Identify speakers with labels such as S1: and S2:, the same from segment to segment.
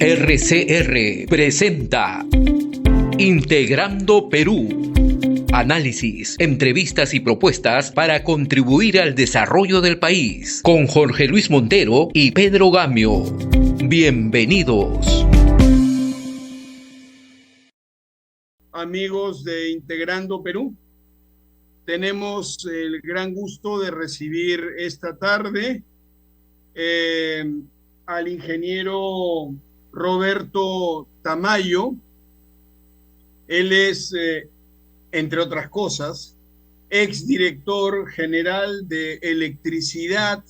S1: RCR presenta Integrando Perú. Análisis, entrevistas y propuestas para contribuir al desarrollo del país. Con Jorge Luis Montero y Pedro Gamio. Bienvenidos.
S2: Amigos de Integrando Perú, tenemos el gran gusto de recibir esta tarde al ingeniero Roberto Tamayo. Él es, entre otras cosas, exdirector general de electricidad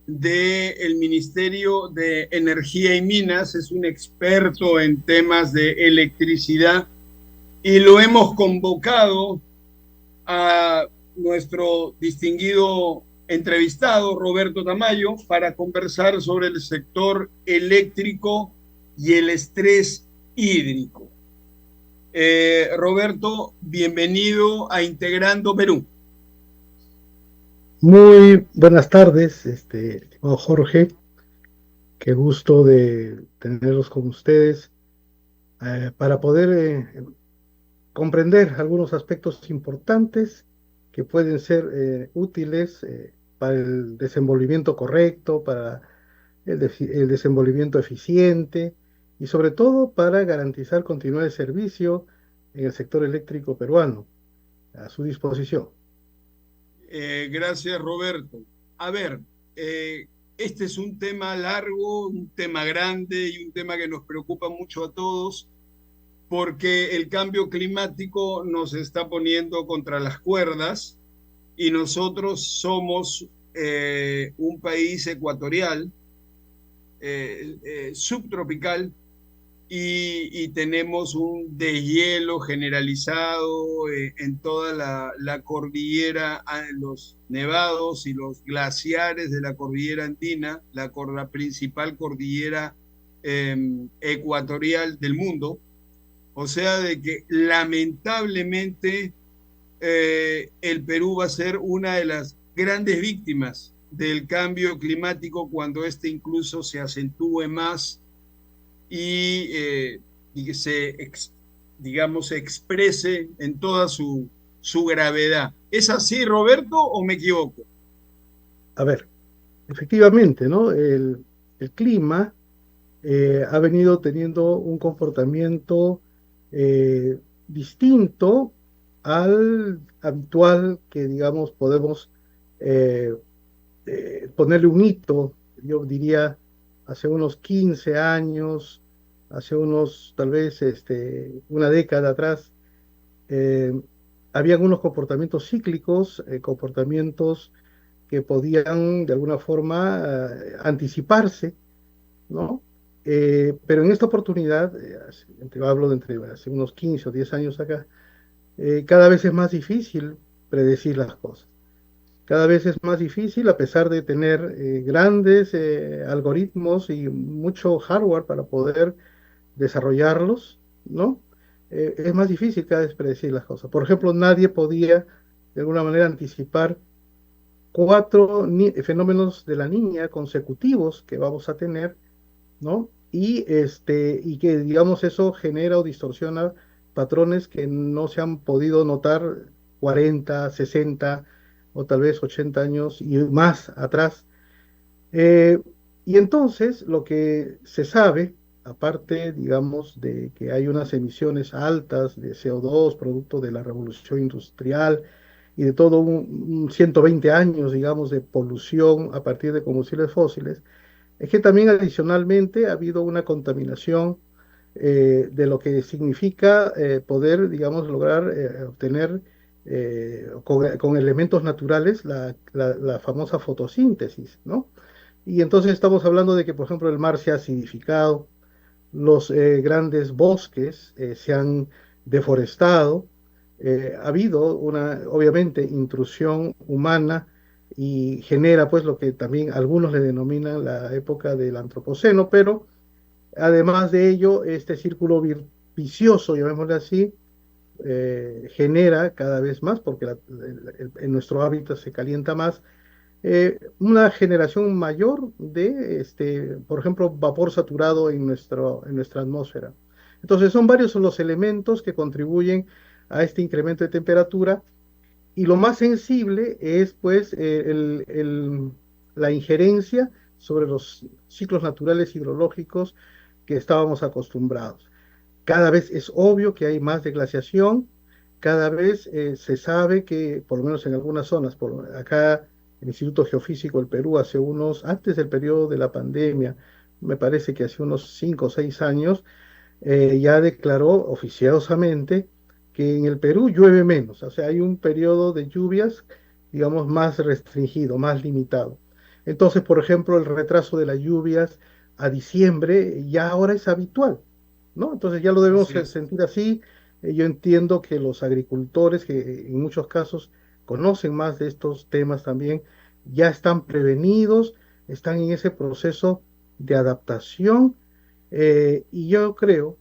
S2: del Ministerio de Energía y Minas. Es un experto en temas de electricidad y lo hemos convocado a nuestro distinguido entrevistado, Roberto Tamayo, para conversar sobre el sector eléctrico y el estrés hídrico. Roberto, bienvenido a Integrando Perú.
S3: Muy buenas tardes, estimado Jorge. Qué gusto de tenerlos con ustedes para poder comprender algunos aspectos importantes que pueden ser útiles para el desenvolvimiento correcto, para el desenvolvimiento eficiente y sobre todo para garantizar continuidad de servicio en el sector eléctrico peruano. A su disposición.
S2: Gracias, Roberto. A ver, este es un tema largo, un tema grande y un tema que nos preocupa mucho a todos, porque el cambio climático nos está poniendo contra las cuerdas y nosotros somos un país ecuatorial, subtropical, y tenemos un deshielo generalizado en toda la cordillera, los nevados y los glaciares de la cordillera andina, la principal cordillera ecuatorial del mundo. O sea, de que lamentablemente el Perú va a ser una de las grandes víctimas del cambio climático cuando este incluso se acentúe más y que digamos, se exprese en toda su gravedad. ¿Es así, Roberto, o me equivoco?
S3: A ver, efectivamente, ¿no? El clima ha venido teniendo un comportamiento distinto al habitual que, digamos, podemos eh, ponerle un hito, yo diría, hace unos 15 años, hace unos, tal vez, una década atrás, eh, habían unos comportamientos cíclicos, comportamientos que podían, de alguna forma, anticiparse, ¿no? Pero en esta oportunidad, hablo de entre hace unos 15 o 10 años acá, cada vez es más difícil predecir las cosas. Cada vez es más difícil, a pesar de tener grandes algoritmos y mucho hardware para poder desarrollarlos, ¿no? Es más difícil cada vez predecir las cosas. Por ejemplo, nadie podía, de alguna manera, anticipar cuatro fenómenos de la niña consecutivos que vamos a tener, ¿no? Y que, digamos, eso genera o distorsiona patrones que no se han podido notar 40, 60 o tal vez 80 años y más atrás. Eh, y entonces lo que se sabe, aparte, digamos, de que hay unas emisiones altas de CO2 producto de la revolución industrial y de todo un 120 años, digamos, de polución a partir de combustibles fósiles, es que también adicionalmente ha habido una contaminación de lo que significa poder, digamos, lograr obtener con elementos naturales la famosa fotosíntesis, ¿no? Y entonces estamos hablando de que, por ejemplo, el mar se ha acidificado, los grandes bosques se han deforestado, ha habido una, obviamente, intrusión humana y genera, pues, lo que también algunos le denominan la época del antropoceno, pero además de ello, este círculo vicioso, llamémosle así, genera cada vez más, porque en nuestro hábitat se calienta más, una generación mayor de, por ejemplo, vapor saturado en nuestra atmósfera. Entonces, son varios los elementos que contribuyen a este incremento de temperatura y lo más sensible es, pues, la injerencia sobre los ciclos naturales hidrológicos que estábamos acostumbrados. Cada vez es obvio que hay más deglaciación, cada vez se sabe que, por lo menos en algunas zonas, por acá el Instituto Geofísico del Perú, antes del periodo de la pandemia, me parece que hace unos 5 o 6 años, ya declaró oficiosamente que en el Perú llueve menos, o sea, hay un periodo de lluvias, digamos, más restringido, más limitado. Entonces, por ejemplo, el retraso de las lluvias a diciembre ya ahora es habitual, ¿no? Entonces ya lo debemos
S2: Así es.
S3: sentir así. Yo entiendo que los agricultores, que en muchos casos conocen más de estos temas también, ya están prevenidos, están en ese proceso de adaptación, y yo creo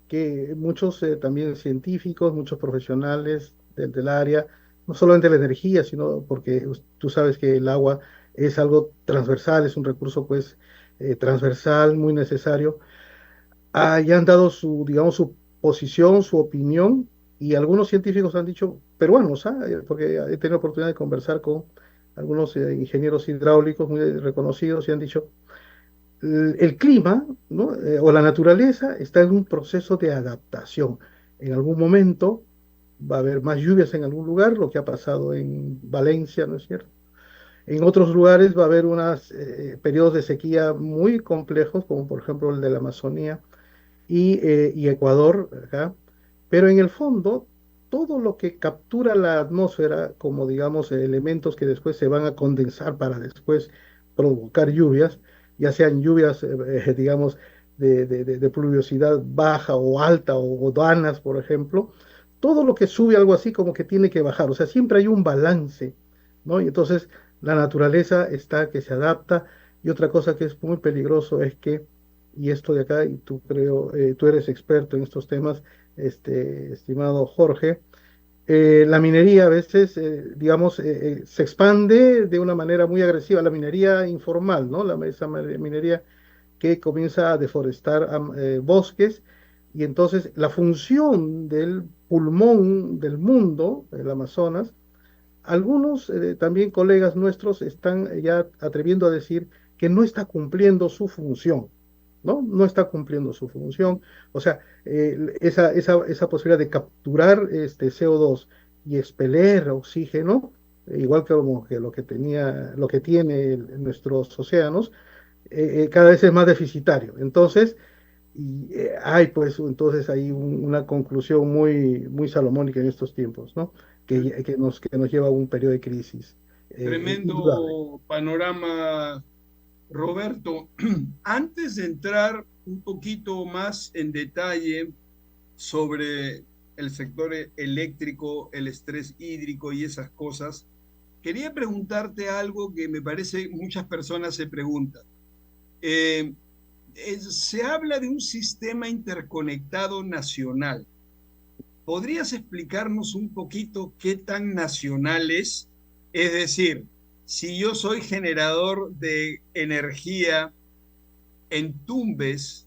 S3: que muchos también científicos, muchos profesionales del área, no solamente la energía, sino porque tú sabes que el agua es algo transversal, es un recurso pues transversal, muy necesario, ya han dado su, digamos, su posición, su opinión, y algunos científicos han dicho, peruanos, porque he tenido oportunidad de conversar con algunos ingenieros hidráulicos muy reconocidos y han dicho, el clima, ¿no? O la naturaleza está en un proceso de adaptación. En algún momento va a haber más lluvias en algún lugar, lo que ha pasado en Valencia, ¿no es cierto? En otros lugares va a haber unos periodos de sequía muy complejos, como por ejemplo el de la Amazonía y Ecuador, acá. Pero en el fondo, todo lo que captura la atmósfera como, digamos, elementos que después se van a condensar para después provocar lluvias, ya sean lluvias, digamos, de pluviosidad baja o alta o danas, por ejemplo, todo lo que sube algo así como que tiene que bajar, o sea, siempre hay un balance, ¿no? Y entonces la naturaleza está que se adapta, y otra cosa que es muy peligroso es que, y esto de acá, y tú creo, tú eres experto en estos temas, estimado Jorge, la minería a veces, digamos, se expande de una manera muy agresiva, la minería informal, ¿no? Esa minería que comienza a deforestar bosques, y entonces la función del pulmón del mundo, el Amazonas, algunos también colegas nuestros están ya atreviendo a decir que no está cumpliendo su función, ¿no? No está cumpliendo su función. O sea, esa posibilidad de capturar este CO2 y expeler oxígeno, igual que, como que lo que tiene nuestros océanos, cada vez es más deficitario. Entonces, hay pues entonces hay una conclusión muy, muy salomónica en estos tiempos, ¿no? Que nos lleva a un periodo de crisis indudable.
S2: Tremendo panorama, Roberto. Antes de entrar un poquito más en detalle sobre el sector eléctrico, el estrés hídrico y esas cosas, quería preguntarte algo que me parece muchas personas se preguntan. Eh, Se habla de un sistema interconectado nacional. ¿Podrías explicarnos un poquito qué tan nacional es? Es decir, si yo soy generador de energía en Tumbes,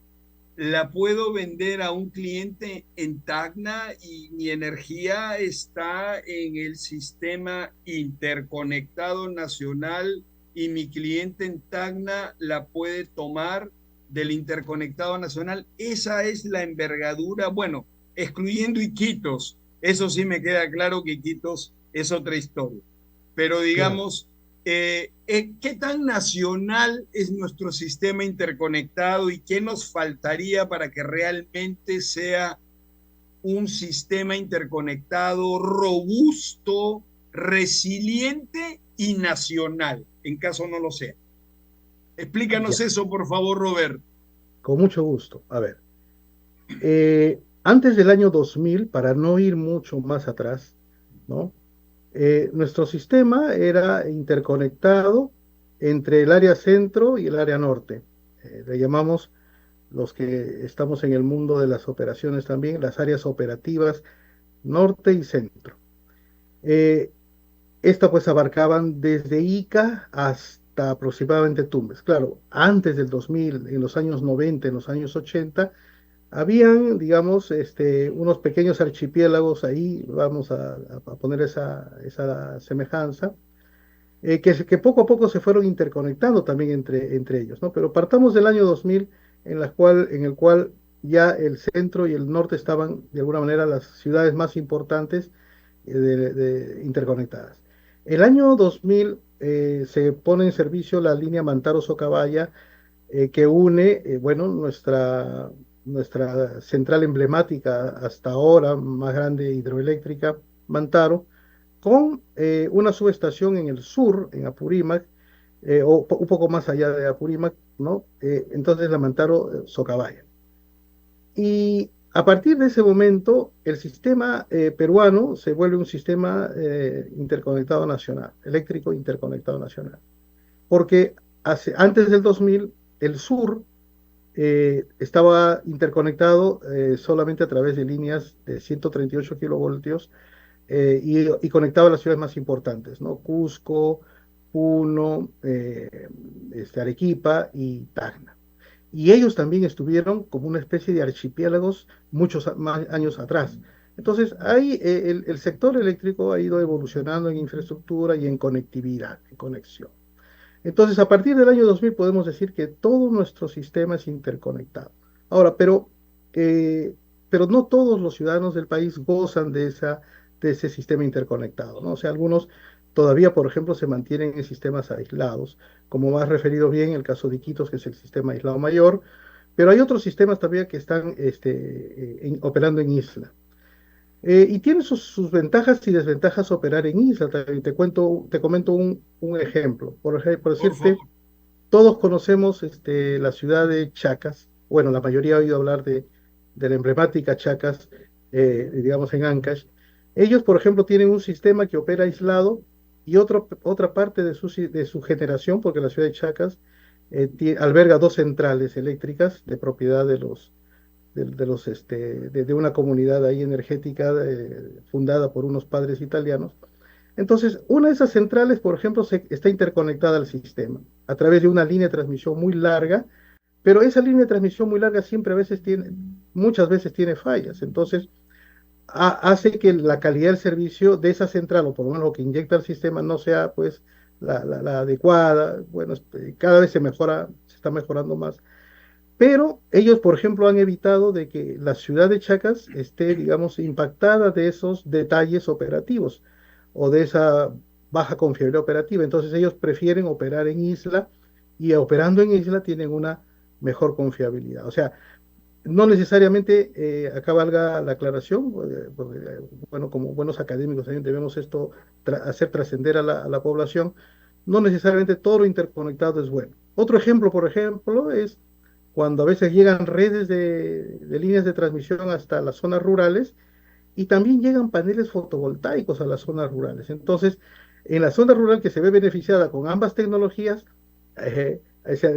S2: la puedo vender a un cliente en Tacna y mi energía está en el sistema interconectado nacional y mi cliente en Tacna la puede tomar del interconectado nacional. Esa es la envergadura, bueno, excluyendo Iquitos. Eso sí me queda claro que Iquitos es otra historia. Pero
S3: Claro.
S2: digamos, ¿qué tan nacional es nuestro sistema interconectado y qué nos faltaría para que realmente sea un sistema interconectado robusto, resiliente y nacional, en caso no lo sea? Explícanos
S3: Ya,
S2: eso, por favor, Robert.
S3: con mucho gusto. A ver, antes del año 2000, para no ir mucho más atrás, ¿no? Nuestro sistema era interconectado entre el área centro y el área norte. Le llamamos, los que estamos en el mundo de las operaciones también, las áreas operativas norte y centro. Eh, Esta pues abarcaban desde Ica hasta aproximadamente Tumbes. Claro, antes del 2000, en los años 90, en los años 80, habían, digamos, unos pequeños archipiélagos ahí, vamos a poner esa semejanza, que poco a poco se fueron interconectando también entre ellos, ¿no? Pero partamos del año 2000, en el cual ya el centro y el norte estaban, de alguna manera, las ciudades más importantes interconectadas. El año 2000 se pone en servicio la línea Mantaro-Socabaya, que une, bueno, nuestra central emblemática hasta ahora, más grande hidroeléctrica, Mantaro, con una subestación en el sur, en Apurímac, un poco más allá de Apurímac, ¿no? Entonces la Mantaro Socabaya. Y a partir de ese momento, el sistema peruano se vuelve un sistema interconectado nacional, eléctrico interconectado nacional. Porque antes del 2000, el sur estaba interconectado solamente a través de líneas de 138 kilovoltios y conectaba a las ciudades más importantes, ¿no? Cusco, Puno, Arequipa y Tacna. Y ellos también estuvieron como una especie de archipiélagos muchos más años atrás. Entonces, ahí el sector eléctrico ha ido evolucionando en infraestructura y en conectividad, en conexión. Entonces, a partir del año 2000 podemos decir que todo nuestro sistema es interconectado. Ahora, pero no todos los ciudadanos del país gozan de ese sistema interconectado, ¿no? O sea, algunos todavía, por ejemplo, se mantienen en sistemas aislados, como has referido bien el caso de Iquitos, que es el sistema aislado mayor, pero hay otros sistemas también que están operando en isla. Y tiene sus ventajas y desventajas operar en isla. Te comento un ejemplo. Por
S2: Por
S3: decirte,
S2: favor.
S3: todos conocemos la ciudad de Chacas. Bueno, la mayoría ha oído hablar de la emblemática Chacas, digamos en Ancash. Ellos, por ejemplo, tienen un sistema que opera aislado y otra parte de su generación, porque la ciudad de Chacas alberga dos centrales eléctricas de propiedad de una comunidad ahí energética fundada por unos padres italianos. Entonces, una de esas centrales, por ejemplo, está interconectada al sistema a través de una línea de transmisión muy larga, pero esa línea de transmisión muy larga muchas veces tiene fallas. Entonces, hace que la calidad del servicio de esa central, o por lo menos lo que inyecta el sistema, no sea pues la adecuada. Bueno, cada vez se está mejorando más. Pero ellos, por ejemplo, han evitado de que la ciudad de Chacas esté, digamos, impactada de esos detalles operativos o de esa baja confiabilidad operativa. Entonces ellos prefieren operar en isla y operando en isla tienen una mejor confiabilidad. O sea, no necesariamente, acá valga la aclaración, porque, bueno, como buenos académicos también debemos hacer trascender a la población, no necesariamente todo lo interconectado es bueno. Otro ejemplo, por ejemplo, es cuando a veces llegan redes de líneas de transmisión hasta las zonas rurales y también llegan paneles fotovoltaicos a las zonas rurales. Entonces, en la zona rural que se ve beneficiada con ambas tecnologías,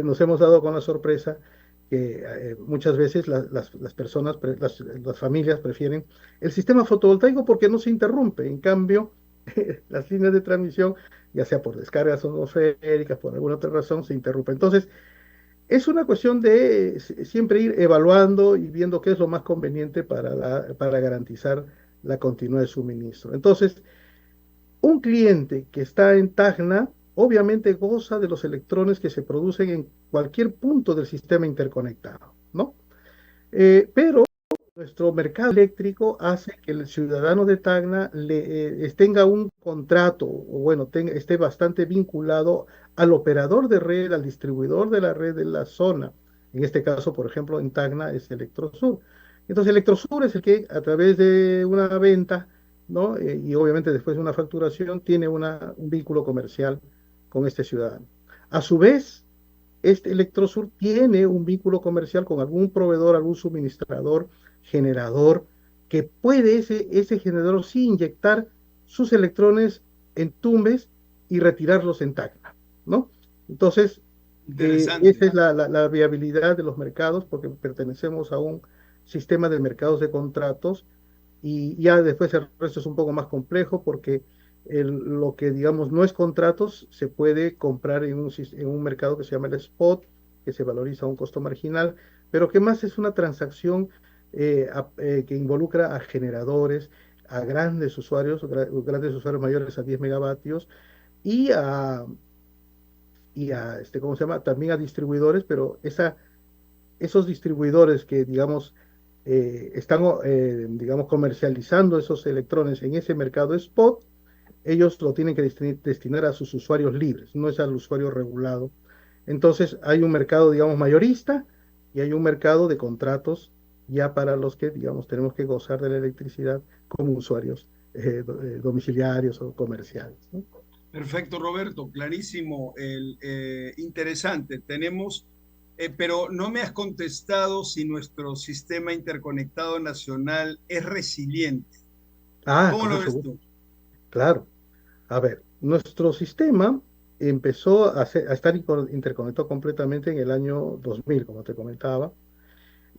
S3: nos hemos dado con la sorpresa que muchas veces las personas, las familias prefieren el sistema fotovoltaico porque no se interrumpe. En cambio, las líneas de transmisión, ya sea por descargas atmosféricas, por alguna otra razón, se interrumpen. Entonces, es una cuestión de siempre ir evaluando y viendo qué es lo más conveniente para garantizar la continuidad de suministro. Entonces, un cliente que está en Tacna obviamente goza de los electrones que se producen en cualquier punto del sistema interconectado, ¿no? Pero nuestro mercado eléctrico hace que el ciudadano de Tacna tenga un contrato, o bueno, esté bastante vinculado al operador de red, al distribuidor de la red de la zona. En este caso, por ejemplo, en Tacna es Electrosur. Entonces, Electrosur es el que a través de una venta, ¿no? Y obviamente después de una facturación, tiene un vínculo comercial con este ciudadano. A su vez, este Electrosur tiene un vínculo comercial con algún proveedor, algún suministrador, generador, que puede ese generador sí inyectar sus electrones en Tumbes y retirarlos en Tacna, ¿no? Entonces, esa
S2: Interesante.
S3: es la viabilidad de los mercados, porque pertenecemos a un sistema de mercados de contratos y ya después el resto es un poco más complejo porque lo que, digamos, no es contratos, se puede comprar en un mercado que se llama el spot, que se valoriza a un costo marginal, pero que más es una transacción que involucra a generadores, a grandes usuarios mayores a 10 megavatios y ¿cómo se llama? También a distribuidores, pero esos distribuidores que, digamos, están, digamos, comercializando esos electrones en ese mercado spot, ellos lo tienen que destinar a sus usuarios libres, no es al usuario regulado. Entonces, hay un mercado, digamos, mayorista y hay un mercado de contratos ya para los que, digamos, tenemos que gozar de la electricidad como usuarios domiciliarios o comerciales, ¿no?
S2: Perfecto, Roberto, clarísimo, interesante. Tenemos, pero no me has contestado si nuestro sistema interconectado nacional es resiliente.
S3: Ah,
S2: ¿Cómo
S3: con
S2: lo
S3: mucho
S2: ves
S3: gusto.
S2: tú?
S3: Claro. A ver, nuestro sistema empezó a estar interconectado completamente en el año 2000, como te comentaba.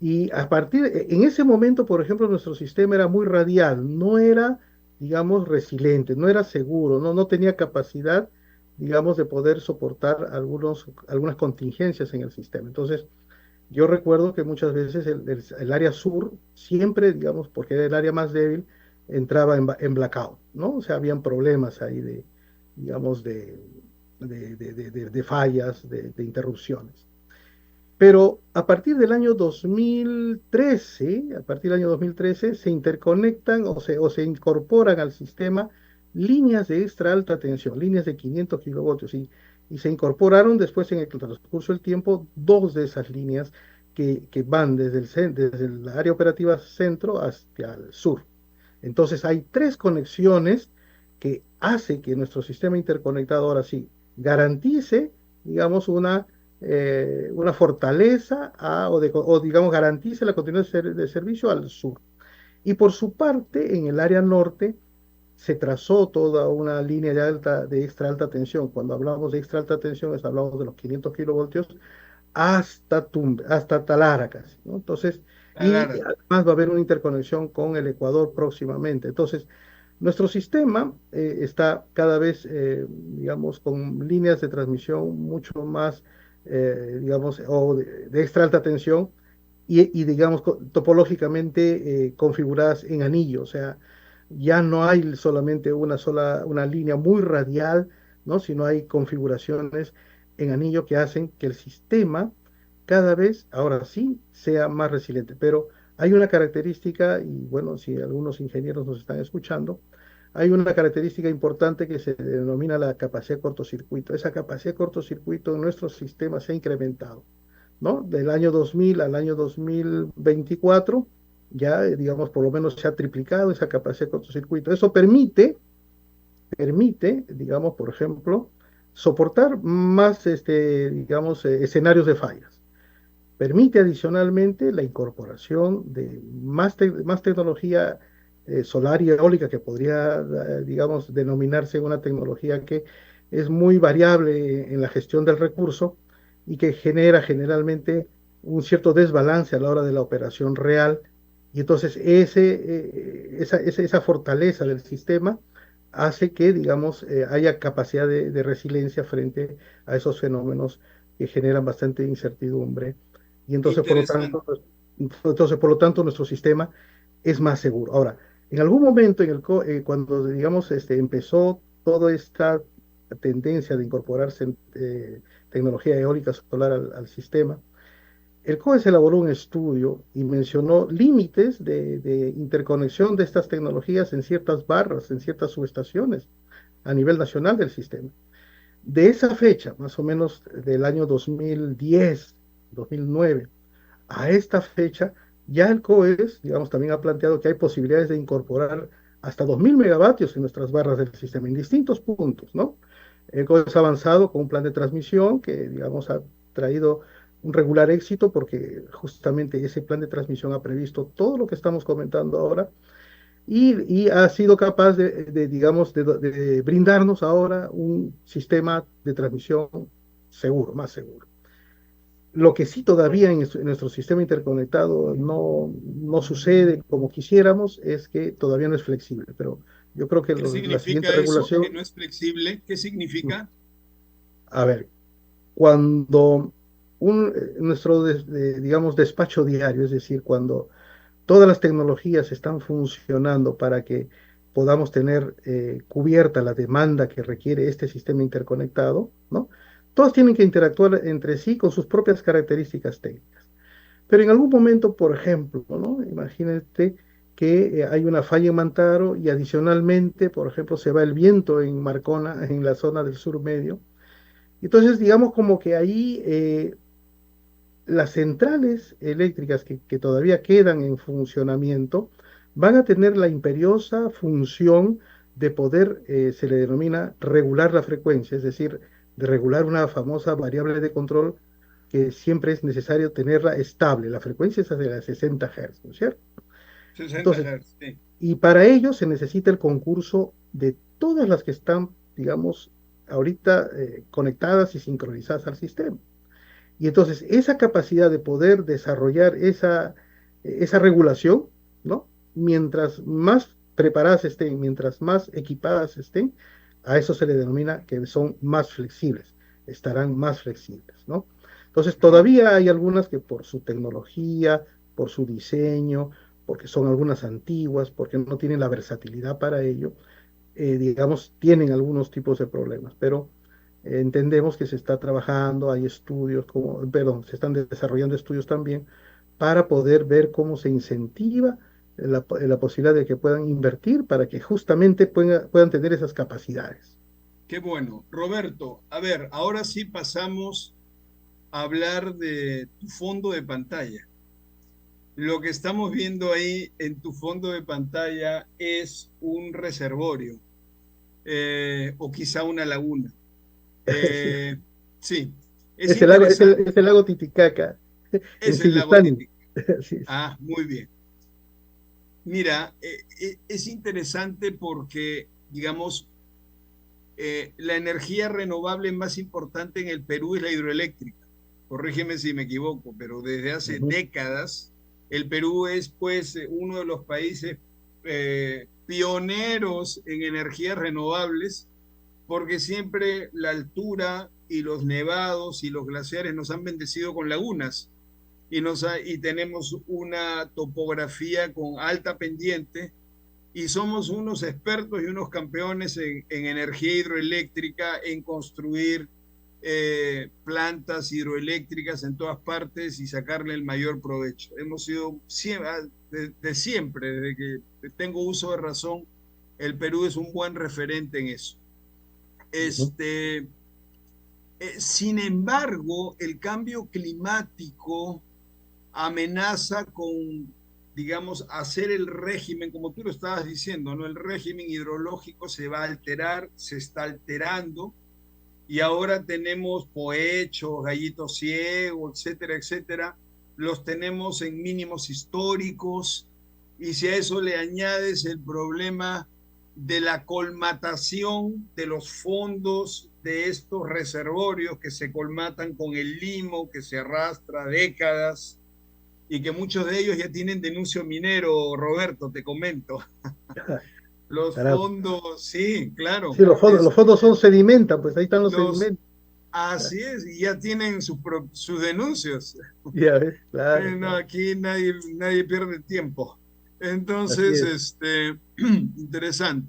S3: Y en ese momento, por ejemplo, nuestro sistema era muy radial, no era, digamos, resiliente, no era seguro, no tenía capacidad, digamos, de poder soportar algunas contingencias en el sistema. Entonces, yo recuerdo que muchas veces el área sur, siempre, digamos, porque era el área más débil, entraba en blackout, ¿no? O sea, habían problemas ahí digamos, de fallas, de interrupciones. Pero a partir del año 2013, a partir del año 2013, se interconectan o se incorporan al sistema líneas de extra alta tensión, líneas de 500 kilovoltios, y se incorporaron después en el transcurso del tiempo dos de esas líneas que van desde el área operativa centro hacia el sur. Entonces hay tres conexiones que hace que nuestro sistema interconectado ahora sí garantice, digamos, una fortaleza o, digamos, garantice la continuidad de servicio al sur. Y por su parte, en el área norte se trazó toda una línea de extra alta tensión. Cuando hablamos de extra alta tensión, hablamos de los 500 kilovoltios hasta Talara casi, ¿no? Entonces, y
S2: Alara.
S3: además va a haber una interconexión con el Ecuador próximamente. Entonces, nuestro sistema está cada vez, digamos, con líneas de transmisión mucho más, digamos, o de extra alta tensión digamos, topológicamente configuradas en anillo. O sea, ya no hay solamente una línea muy radial, ¿no? Sino hay configuraciones en anillo que hacen que el sistema cada vez, ahora sí, sea más resiliente. Pero hay una característica, y bueno, si algunos ingenieros nos están escuchando, hay una característica importante que se denomina la capacidad de cortocircuito. Esa capacidad de cortocircuito en nuestro sistema se ha incrementado, ¿no? Del año 2000 al año 2024, ya, digamos, por lo menos se ha triplicado esa capacidad de cortocircuito. Eso permite, digamos, por ejemplo, soportar más, digamos, escenarios de fallas. Permite adicionalmente la incorporación de más tecnología solar y eólica que podría, digamos, denominarse una tecnología que es muy variable en la gestión del recurso y que genera generalmente un cierto desbalance a la hora de la operación real. Y entonces esa fortaleza del sistema hace que, digamos, haya capacidad de resiliencia frente a esos fenómenos que generan bastante incertidumbre y
S2: Interesante.
S3: entonces, por lo tanto, nuestro sistema es más seguro. Ahora, en algún momento, cuando, digamos, empezó toda esta tendencia de incorporarse tecnología eólica solar al sistema, el COES elaboró un estudio y mencionó límites de interconexión de estas tecnologías en ciertas barras, en ciertas subestaciones a nivel nacional del sistema. De esa fecha, más o menos del año 2010, 2009, a esta fecha, ya el COES, digamos, también ha planteado que hay posibilidades de incorporar hasta 2000 megavatios en nuestras barras del sistema, en distintos puntos, ¿no? El COES ha avanzado con un plan de transmisión que, digamos, ha traído un regular éxito porque justamente ese plan de transmisión ha previsto todo lo que estamos comentando ahora y ha sido capaz digamos, de brindarnos ahora un sistema de transmisión seguro, más seguro. Lo que sí todavía en nuestro sistema interconectado no sucede como quisiéramos es que todavía no es flexible, pero Yo creo que
S2: ¿Qué
S3: la siguiente
S2: significa eso? Que
S3: regulación,
S2: no es flexible. ¿Qué
S3: mm,
S2: significa?
S3: a ver, cuando nuestro, digamos, despacho diario, es decir, cuando todas las tecnologías están funcionando para que podamos tener cubierta la demanda que requiere este sistema interconectado, ¿no? Todas tienen que interactuar entre sí con sus propias características técnicas. Pero en algún momento, por ejemplo, ¿no? Imagínate que hay una falla en Mantaro y adicionalmente, por ejemplo, se va el viento en Marcona, en la zona del sur medio. Entonces, digamos como que ahí las centrales eléctricas que todavía quedan en funcionamiento van a tener la imperiosa función de poder, se le denomina regular la frecuencia, es decir, de regular una famosa variable de control que siempre es necesario tenerla estable. La frecuencia es de las 60 Hz, ¿no es cierto?
S2: 60
S3: Entonces,
S2: Hz, sí.
S3: y para ello se necesita el concurso de todas las que están, digamos, ahorita conectadas y sincronizadas al sistema. Y entonces esa capacidad de poder desarrollar esa regulación, ¿no? Mientras más preparadas estén, mientras más equipadas estén, a eso se le denomina que son más flexibles, estarán más flexibles, ¿no? Entonces
S2: Ajá.
S3: todavía hay algunas que por su tecnología, por su diseño, porque son algunas antiguas, porque no tienen la versatilidad para ello, digamos, tienen algunos tipos de problemas, pero entendemos que se está trabajando, hay estudios, como, perdón, se están desarrollando estudios también para poder ver cómo se incentiva la posibilidad de que puedan invertir para que justamente puedan tener esas capacidades.
S2: Qué bueno. Roberto, a ver, ahora sí pasamos a hablar de tu fondo de pantalla. Lo que estamos viendo ahí en tu fondo de pantalla es un reservorio, o quizá una laguna.
S3: Sí,
S2: Eh, sí, es
S3: es el
S2: interesante.
S3: lago Titicaca en
S2: Es el lago
S3: Sillustani.
S2: Titicaca.
S3: Sí, sí.
S2: Ah, muy bien. Mira, es interesante porque, digamos, la energía renovable más importante en el Perú es la hidroeléctrica. Corrígeme si me equivoco, pero desde hace
S3: Ujú.
S2: décadas el Perú es pues uno de los países pioneros en energías renovables porque siempre la altura y los nevados y los glaciares nos han bendecido con lagunas y tenemos una topografía con alta pendiente y somos unos expertos y unos campeones en energía hidroeléctrica, en construir plantas hidroeléctricas en todas partes y sacarle el mayor provecho. Hemos sido de siempre, desde que tengo uso de razón, el Perú es un buen referente en eso.
S3: Ujú.
S2: Este, Sin embargo, el cambio climático amenaza con, digamos, hacer el régimen, como tú lo estabas diciendo, ¿no? El régimen hidrológico se va a alterar, se está alterando, y ahora tenemos cohechos, gallitos ciegos, etcétera, etcétera, los tenemos en mínimos históricos, y si a eso le añades el problema de la colmatación de los fondos de estos reservorios que se colmatan con el limo que se arrastra décadas, y que muchos de ellos ya tienen denuncio minero, Roberto, te comento. Los
S3: Caramba.
S2: fondos, sí, claro.
S3: Sí, los fondos son sedimentan, pues ahí están los
S2: Los,
S3: sedimentos.
S2: así es, y ya tienen sus denuncios.
S3: Ya ves, claro,
S2: No,
S3: claro.
S2: aquí nadie pierde tiempo.
S3: Así
S2: Entonces,
S3: es.
S2: interesante.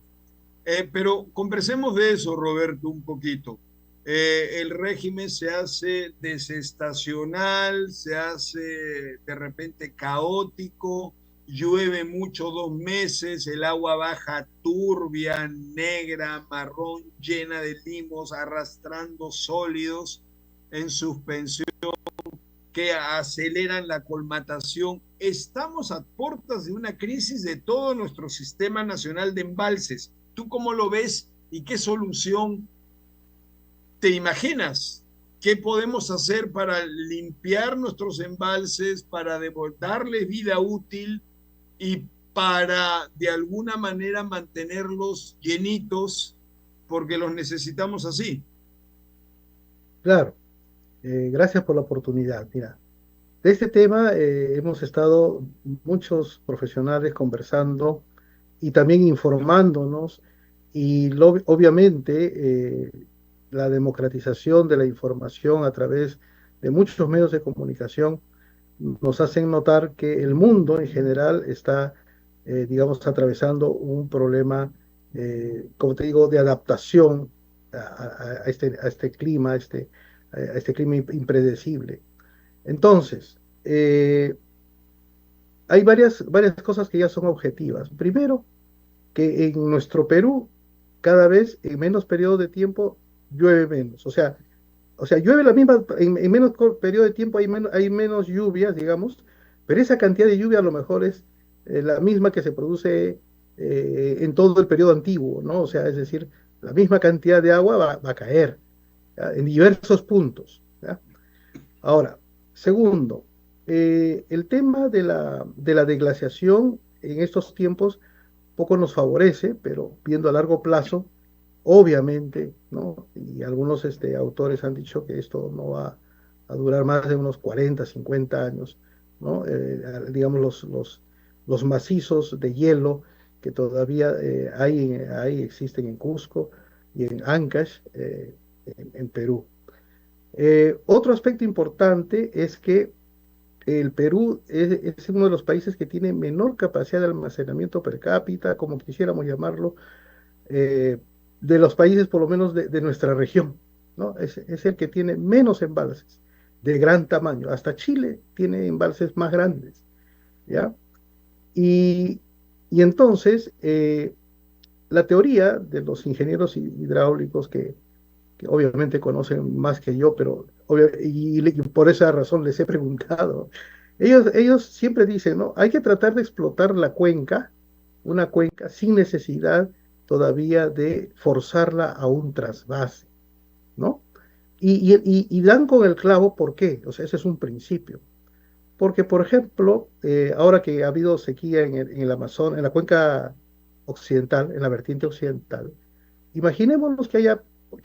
S2: Pero conversemos de eso, Roberto, un poquito. El régimen se hace desestacional, se hace de repente caótico, llueve mucho 2 meses, el agua baja turbia, negra, marrón, llena de limos, arrastrando sólidos en suspensión que aceleran la colmatación. Estamos a puertas de una crisis de todo nuestro sistema nacional de embalses. ¿Tú cómo lo ves y qué solución te imaginas? ¿Qué podemos hacer para limpiar nuestros embalses, para darles vida útil y para de alguna manera mantenerlos llenitos porque los necesitamos así?
S3: Claro. Gracias por la oportunidad. Mira, de este tema hemos estado muchos profesionales conversando y también informándonos y obviamente la democratización de la información a través de muchos medios de comunicación nos hacen notar que el mundo en general está, digamos, atravesando un problema, como te digo, de adaptación a este clima, a este clima impredecible. Entonces, hay varias cosas que ya son objetivas. Primero, que en nuestro Perú, cada vez en menos periodo de tiempo llueve menos. O sea, llueve la misma, en menos periodo de tiempo hay menos lluvias, digamos, pero esa cantidad de lluvia a lo mejor es la misma que se produce en todo el periodo antiguo, ¿no? O sea, es decir, la misma cantidad de agua va a caer, ¿ya? En diversos puntos, ¿ya? Ahora, segundo, el tema de la deglaciación en estos tiempos poco nos favorece, pero viendo a largo plazo, obviamente, ¿no? Y algunos autores han dicho que esto no va a durar más de unos 40, 50 años, ¿no? Digamos, los macizos de hielo que todavía existen en Cusco y en Ancash, en Perú. Otro aspecto importante es que el Perú es uno de los países que tiene menor capacidad de almacenamiento per cápita, como quisiéramos llamarlo, eh, de los países por lo menos de nuestra región, ¿no? Es el que tiene menos embalses de gran tamaño. Hasta Chile tiene embalses más grandes, ¿ya? Y, y entonces, la teoría de los ingenieros hidráulicos que obviamente conocen más que yo, pero y por esa razón les he preguntado. Ellos siempre dicen, ¿no? Hay que tratar de explotar la cuenca, una cuenca sin necesidad todavía de forzarla a un trasvase, ¿no? Y dan con el clavo, ¿por qué? O sea, ese es un principio. Porque, por ejemplo, ahora que ha habido sequía en el Amazonas, en la cuenca occidental, en la vertiente occidental, imaginémonos que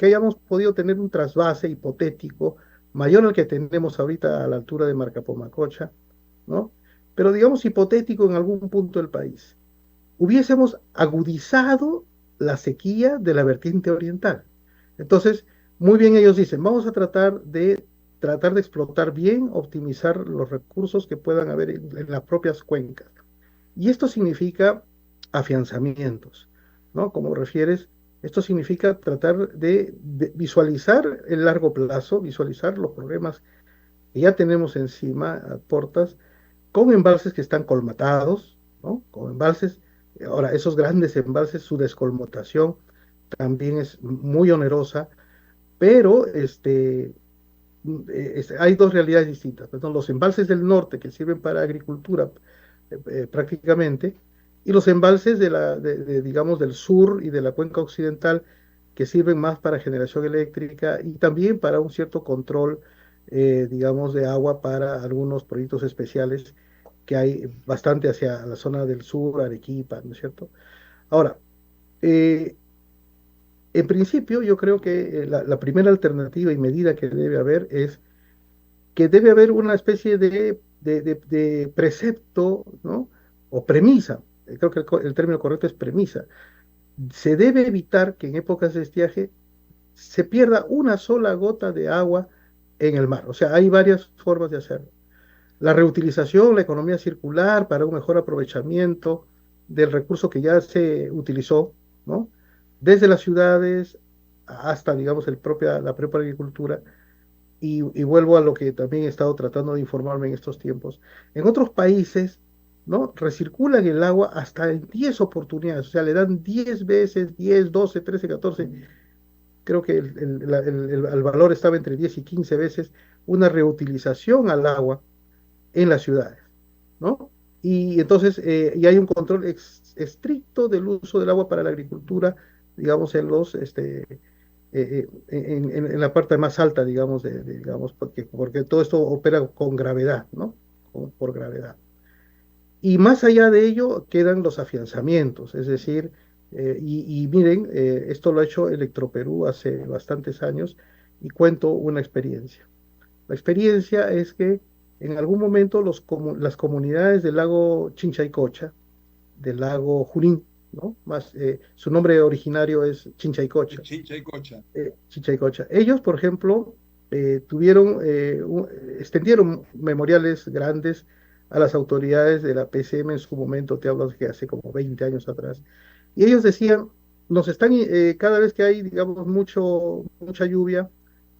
S3: hayamos podido tener un trasvase hipotético mayor al que tenemos ahorita a la altura de Marcapomacocha, ¿no? Pero digamos hipotético en algún punto del país. Hubiésemos agudizado la sequía de la vertiente oriental. Entonces, muy bien ellos dicen, vamos a tratar de explotar bien, optimizar los recursos que puedan haber en las propias cuencas. Y esto significa afianzamientos, ¿no? Como refieres, esto significa tratar de visualizar el largo plazo, visualizar los problemas que ya tenemos encima, a portas, con embalses que están colmatados, ¿no? Con embalses, ahora, esos grandes embalses, su descolmatación también es muy onerosa, pero hay dos realidades distintas. Perdón, los embalses del norte que sirven para agricultura prácticamente, y los embalses digamos, del sur y de la cuenca occidental que sirven más para generación eléctrica y también para un cierto control, digamos, de agua para algunos proyectos especiales que hay bastante hacia la zona del sur, Arequipa, ¿no es cierto? Ahora, eh, en principio yo creo que la primera alternativa y medida que debe haber es que debe haber una especie de precepto, ¿no? O premisa. Creo que el término correcto es premisa. Se debe evitar que en épocas de estiaje se pierda una sola gota de agua en el mar. O sea, hay varias formas de hacerlo. La reutilización, la economía circular para un mejor aprovechamiento del recurso que ya se utilizó, ¿no? Desde las ciudades hasta, digamos, la propia agricultura y vuelvo a lo que también he estado tratando de informarme en estos tiempos. En otros países, ¿no? Recirculan el agua hasta en 10 oportunidades, o sea, le dan 10 veces, 10, 12, 13, 14, creo que el valor estaba entre 10 y 15 veces una reutilización al agua en las ciudades, ¿no? Y entonces, y hay un control estricto del uso del agua para la agricultura, digamos, en la parte más alta, digamos, digamos, porque todo esto opera con gravedad, ¿no? Por gravedad. Y más allá de ello quedan los afianzamientos, es decir, y miren, esto lo ha hecho Electroperú hace bastantes años y cuento una experiencia. La experiencia es que en algún momento las comunidades del lago Chinchaycocha, del lago Junín, ¿no? Su nombre originario es Chinchaycocha.
S2: Chincha y Cocha.
S3: Chichaycocha. Ellos, por ejemplo, tuvieron, extendieron memoriales grandes a las autoridades de la PCM en su momento, te hablo que hace como 20 años atrás, y ellos decían, cada vez que hay, digamos, mucha lluvia,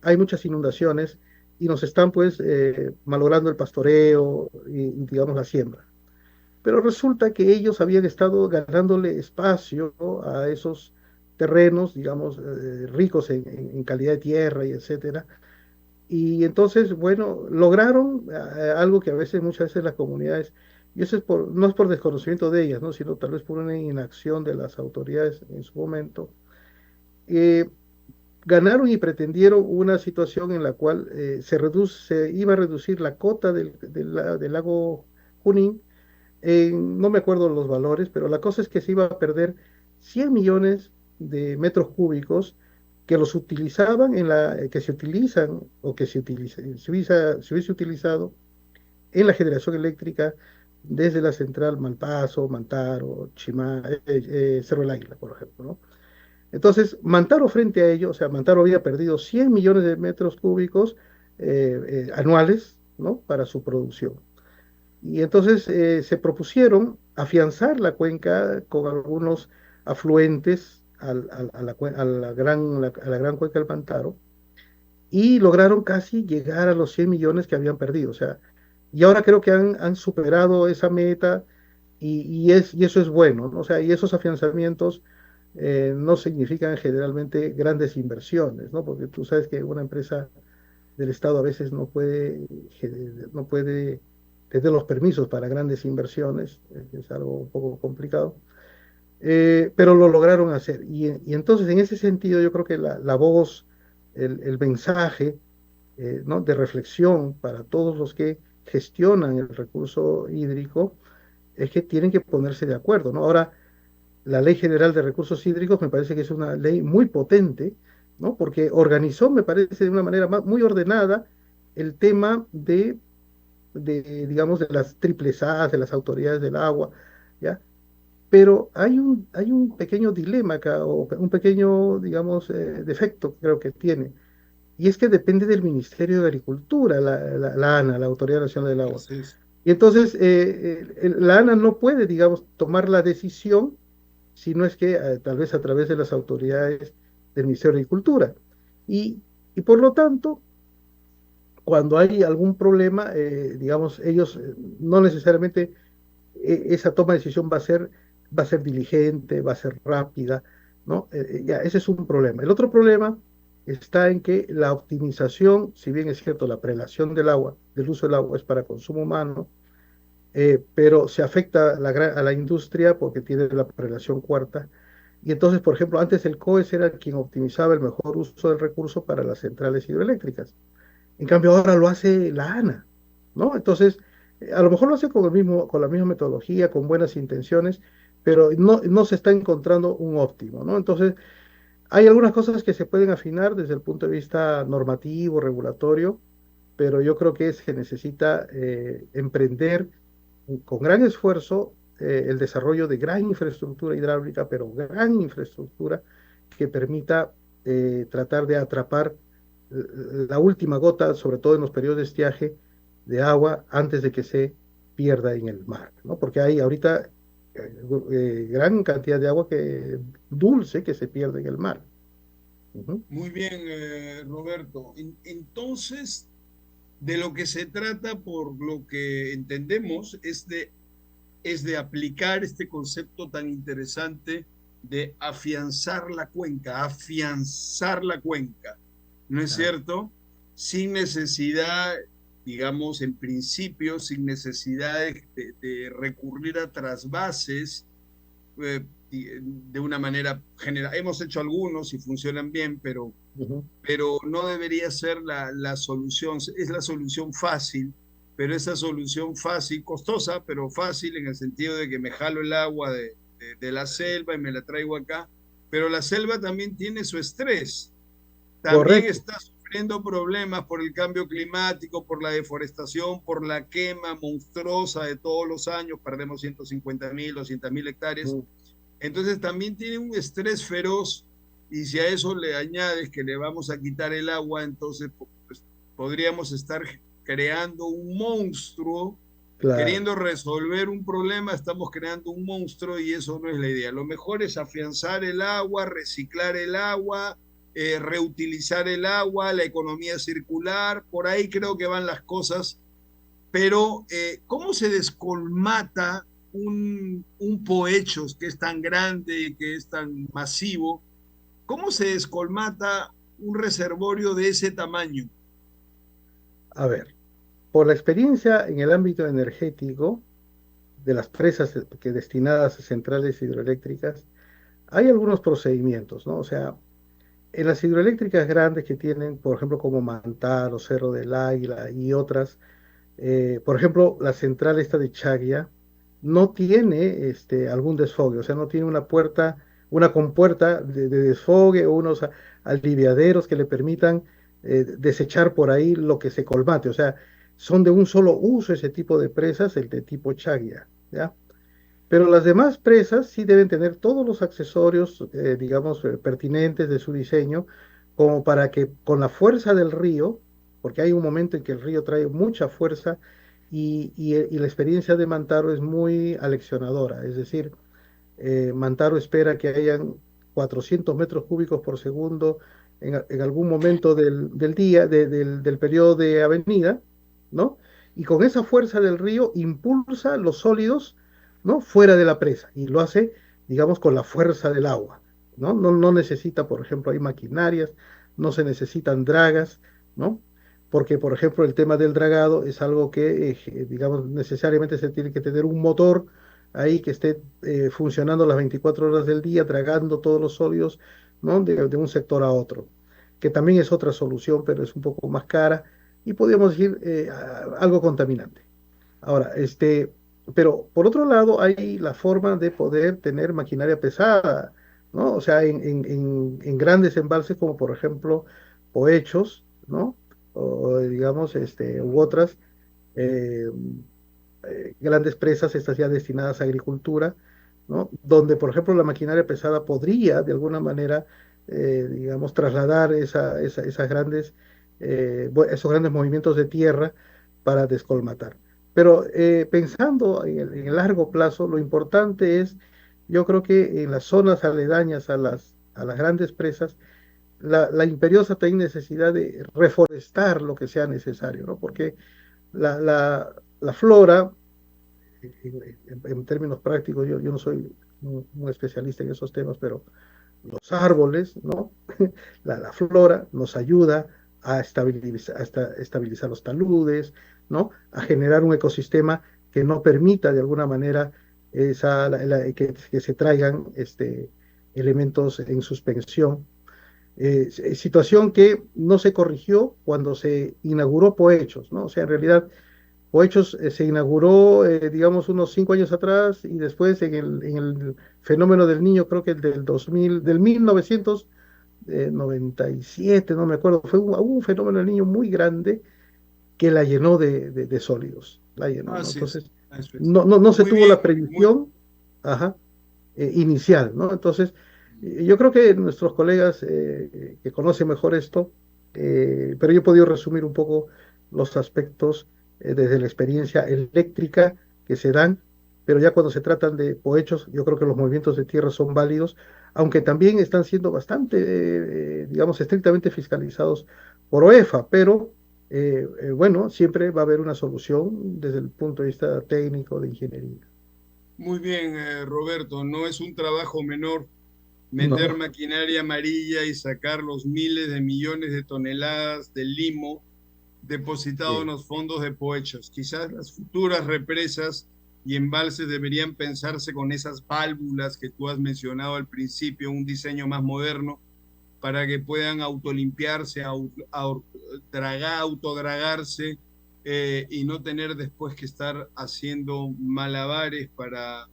S3: hay muchas inundaciones, y nos están, pues, malogrando el pastoreo y, digamos, la siembra. Pero resulta que ellos habían estado ganándole espacio, ¿no?, a esos terrenos, digamos, ricos en calidad de tierra y etcétera. Y entonces, bueno, lograron algo que a veces, muchas veces las comunidades, y eso no es por desconocimiento de ellas, ¿no?, sino tal vez por una inacción de las autoridades en su momento, eh, ganaron y pretendieron una situación en la cual se iba a reducir la cota del lago Junín, no me acuerdo los valores, pero la cosa es que se iba a perder 100 millones de metros cúbicos que los utilizaban que se utilizan o que se hubiese utilizado en la generación eléctrica desde la central Malpaso, Mantaro, Cerro el Águila, por ejemplo, ¿no? Entonces, Mantaro frente a ello, o sea, Mantaro había perdido 100 millones de metros cúbicos anuales, ¿no?, para su producción. Y entonces se propusieron afianzar la cuenca con algunos afluentes a la gran cuenca del Pantaro y lograron casi llegar a los 100 millones que habían perdido. O sea, y ahora creo que han superado esa meta y eso es bueno, ¿no? O sea, y esos afianzamientos no significan generalmente grandes inversiones, ¿no? Porque tú sabes que una empresa del Estado a veces no puede tener los permisos para grandes inversiones, es algo un poco complicado, pero lo lograron hacer. Y entonces, en ese sentido, yo creo que la voz, el mensaje, ¿no?, de reflexión para todos los que gestionan el recurso hídrico es que tienen que ponerse de acuerdo, ¿no? Ahora, la Ley General de Recursos Hídricos me parece que es una ley muy potente, ¿no?, porque organizó, me parece, de una manera muy ordenada el tema digamos, de las triples A, de las autoridades del agua, ¿ya? Pero hay un pequeño dilema acá, o un pequeño, digamos, defecto creo que tiene, y es que depende del Ministerio de Agricultura, la ANA, la Autoridad Nacional del Agua.
S2: Así es.
S3: Y entonces la ANA no puede, digamos, tomar la decisión si no es que tal vez a través de las autoridades del Ministerio de Agricultura. Y por lo tanto, cuando hay algún problema, digamos, ellos no necesariamente esa toma de decisión va a ser diligente, va a ser rápida, ¿no? Ya, ese es un problema. El otro problema está en que la optimización, si bien es cierto, la prelación del agua, del uso del agua es para consumo humano, pero se afecta a la industria porque tiene la prelación cuarta. Y entonces, por ejemplo, antes el COES era quien optimizaba el mejor uso del recurso para las centrales hidroeléctricas. En cambio, ahora lo hace la ANA, ¿no? Entonces, a lo mejor lo hace con la misma metodología, con buenas intenciones, pero no se está encontrando un óptimo, ¿no? Entonces, hay algunas cosas que se pueden afinar desde el punto de vista normativo, regulatorio, pero yo creo que se necesita emprender con gran esfuerzo el desarrollo de gran infraestructura hidráulica, pero gran infraestructura que permita tratar de atrapar la última gota, sobre todo en los periodos de estiaje, de agua antes de que se pierda en el mar, ¿no? Porque hay ahorita gran cantidad de agua dulce que se pierde en el mar. Ujú.
S2: Muy bien, Roberto. Entonces, de lo que se trata, por lo que entendemos, es de aplicar este concepto tan interesante de afianzar la cuenca, ¿no es
S3: Claro.
S2: cierto? Sin necesidad, digamos, en principio, sin necesidad de recurrir a trasvases de una manera general. Hemos hecho algunos y funcionan bien,
S3: Ujú.
S2: pero no debería ser la solución. Es la solución fácil, pero esa solución fácil, costosa, pero fácil en el sentido de que me jalo el agua de la selva y me la traigo acá, pero la selva también tiene su estrés, también
S3: Correcto.
S2: está sufriendo problemas por el cambio climático, por la deforestación, por la quema monstruosa de todos los años, perdemos 150.000, 200.000 hectáreas,
S3: Mm.
S2: Entonces también tiene un estrés feroz y si a eso le añades que le vamos a quitar el agua, entonces pues, podríamos estar creando un monstruo.
S3: Claro.
S2: Queriendo resolver un problema, estamos creando un monstruo y eso no es la idea. Lo mejor es afianzar el agua, reciclar el agua, reutilizar el agua, la economía circular, por ahí creo que van las cosas, pero ¿cómo se descolmata un Poechos que es tan grande y que es tan masivo? ¿Cómo se descolmata un reservorio de ese tamaño?
S3: A ver, por la experiencia en el ámbito energético de las presas que destinadas a centrales hidroeléctricas, hay algunos procedimientos, ¿no? O sea, en las hidroeléctricas grandes que tienen, por ejemplo, como Mantaro, Cerro del Águila y otras, por ejemplo, la central esta de Chagua no tiene algún desfogue, o sea, no tiene una puerta, una compuerta de desfogue o unos aliviaderos que le permitan desechar por ahí lo que se colmate, o sea, son de un solo uso ese tipo de presas, el de tipo Chagua, ¿ya? Pero las demás presas sí deben tener todos los accesorios, digamos, pertinentes de su diseño, como para que con la fuerza del río, porque hay un momento en que el río trae mucha fuerza y la experiencia de Mantaro es muy aleccionadora, es decir, Mantaro espera que hayan 400 metros cúbicos por segundo en algún momento del día, del periodo de avenida, ¿no? Y con esa fuerza del río impulsa los sólidos, ¿no? Fuera de la presa y lo hace, digamos, con la fuerza del agua, ¿no? No necesita, por ejemplo, hay maquinarias, no se necesitan dragas, ¿no? Porque, por ejemplo, el tema del dragado es algo que, digamos, necesariamente se tiene que tener un motor ahí que esté funcionando las 24 horas del día, tragando todos los sólidos, ¿no? De un sector a otro, que también es otra solución, pero es un poco más cara y podríamos decir algo contaminante. Ahora, pero por otro lado hay la forma de poder tener maquinaria pesada, ¿no? O sea, en grandes embalses como por ejemplo Poechos, ¿no? O digamos, u otras, eh, grandes presas, estas ya destinadas a agricultura, ¿no? Donde, por ejemplo, la maquinaria pesada podría, de alguna manera, digamos, trasladar esas grandes, esos grandes movimientos de tierra para descolmatar. Pero pensando en el largo plazo, lo importante es, yo creo que en las zonas aledañas a las grandes presas, la imperiosa tiene necesidad de reforestar lo que sea necesario, ¿no? Porque la flora en términos prácticos, yo no soy un especialista en esos temas, pero los árboles, ¿no? La flora nos ayuda a estabilizar los taludes, ¿no? A generar un ecosistema que no permita de alguna manera que se traigan elementos en suspensión. Situación que no se corrigió cuando se inauguró Poechos, ¿no? O sea, en realidad Poechos se inauguró, digamos, unos 5 años atrás y después en el fenómeno del niño, creo que el del 2000, del 1997, no me acuerdo, fue un fenómeno del niño muy grande que la llenó de sólidos, la llenó, ¿no?
S2: Así es,
S3: Entonces,
S2: eso es.
S3: no se
S2: Muy
S3: tuvo
S2: bien,
S3: la
S2: muy,
S3: previsión, ajá, inicial, ¿no? Entonces, yo creo que nuestros colegas que conocen mejor esto, pero yo he podido resumir un poco los aspectos desde la experiencia eléctrica que se dan, pero ya cuando se tratan de cohechos, yo creo que los movimientos de tierra son válidos, aunque también están siendo bastante, digamos, estrictamente fiscalizados por OEFA, pero bueno, siempre va a haber una solución desde el punto de vista técnico de ingeniería.
S2: muy bien, Roberto. No es un trabajo menor meter
S3: No,
S2: maquinaria amarilla y sacar los miles de millones de toneladas de limo depositado en
S3: sí.
S2: los fondos de Poechos. Quizás las futuras represas y embalses deberían pensarse con esas válvulas que tú has mencionado al principio, un diseño más moderno para que puedan autolimpiarse, autodragarse y no tener después que estar haciendo malabares para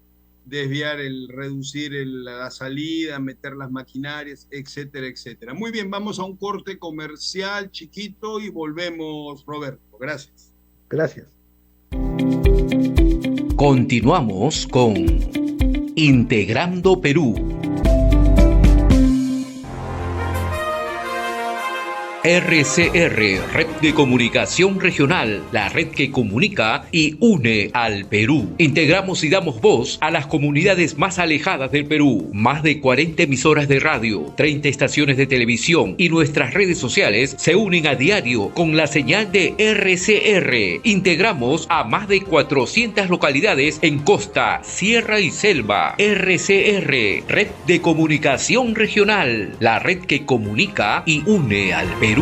S2: desviar reducir la salida, meter las maquinarias, etcétera, etcétera. Muy bien, vamos a un corte comercial chiquito y volvemos, Roberto. Gracias.
S3: Gracias.
S1: Continuamos con Integrando Perú. RCR, Red de Comunicación Regional, la red que comunica y une al Perú. Integramos y damos voz a las comunidades más alejadas del Perú. Más de 40 emisoras de radio, 30 estaciones de televisión y nuestras redes sociales se unen a diario con la señal de RCR. Integramos a más de 400 localidades en costa, sierra y selva. RCR, Red de Comunicación Regional, la red que comunica y une al Perú.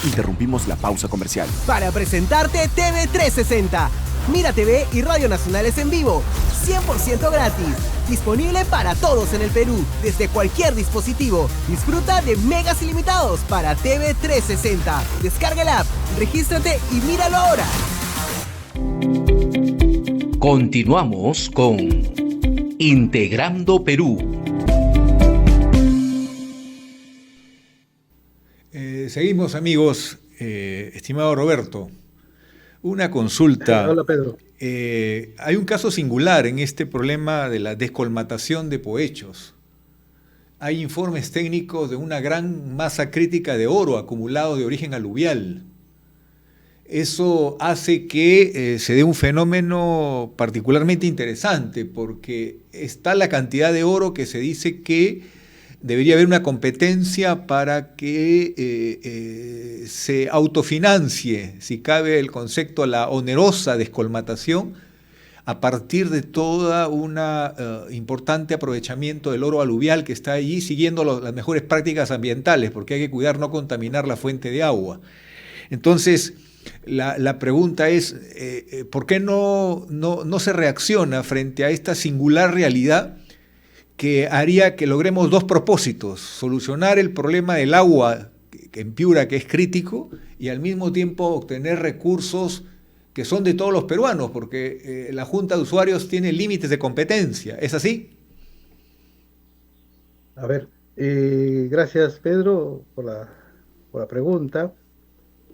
S4: Interrumpimos la pausa comercial
S5: para presentarte TV360. Mira TV y Radio Nacionales en vivo, 100% gratis. Disponible para todos en el Perú, desde cualquier dispositivo. Disfruta de megas ilimitados para TV360. Descarga el app, regístrate y míralo ahora.
S1: Continuamos con Integrando Perú.
S6: Seguimos, amigos. Estimado Roberto, una consulta.
S3: Hola, Pedro.
S6: Hay un caso singular en este problema de la descolmatación de Poechos. Hay informes técnicos de una gran masa crítica de oro acumulado de origen aluvial. Eso hace que se dé un fenómeno particularmente interesante, porque está la cantidad de oro que se dice que debería haber una competencia para que se autofinancie, si cabe el concepto, la onerosa descolmatación, a partir de toda una importante aprovechamiento del oro aluvial que está allí, siguiendo las mejores prácticas ambientales, porque hay que cuidar no contaminar la fuente de agua. Entonces, la pregunta es, ¿por qué no se reacciona frente a esta singular realidad que haría que logremos dos propósitos: solucionar el problema del agua en Piura, que es crítico, y al mismo tiempo obtener recursos que son de todos los peruanos, porque la Junta de Usuarios tiene límites de competencia? ¿Es así?
S3: A ver, gracias, Pedro, por la pregunta.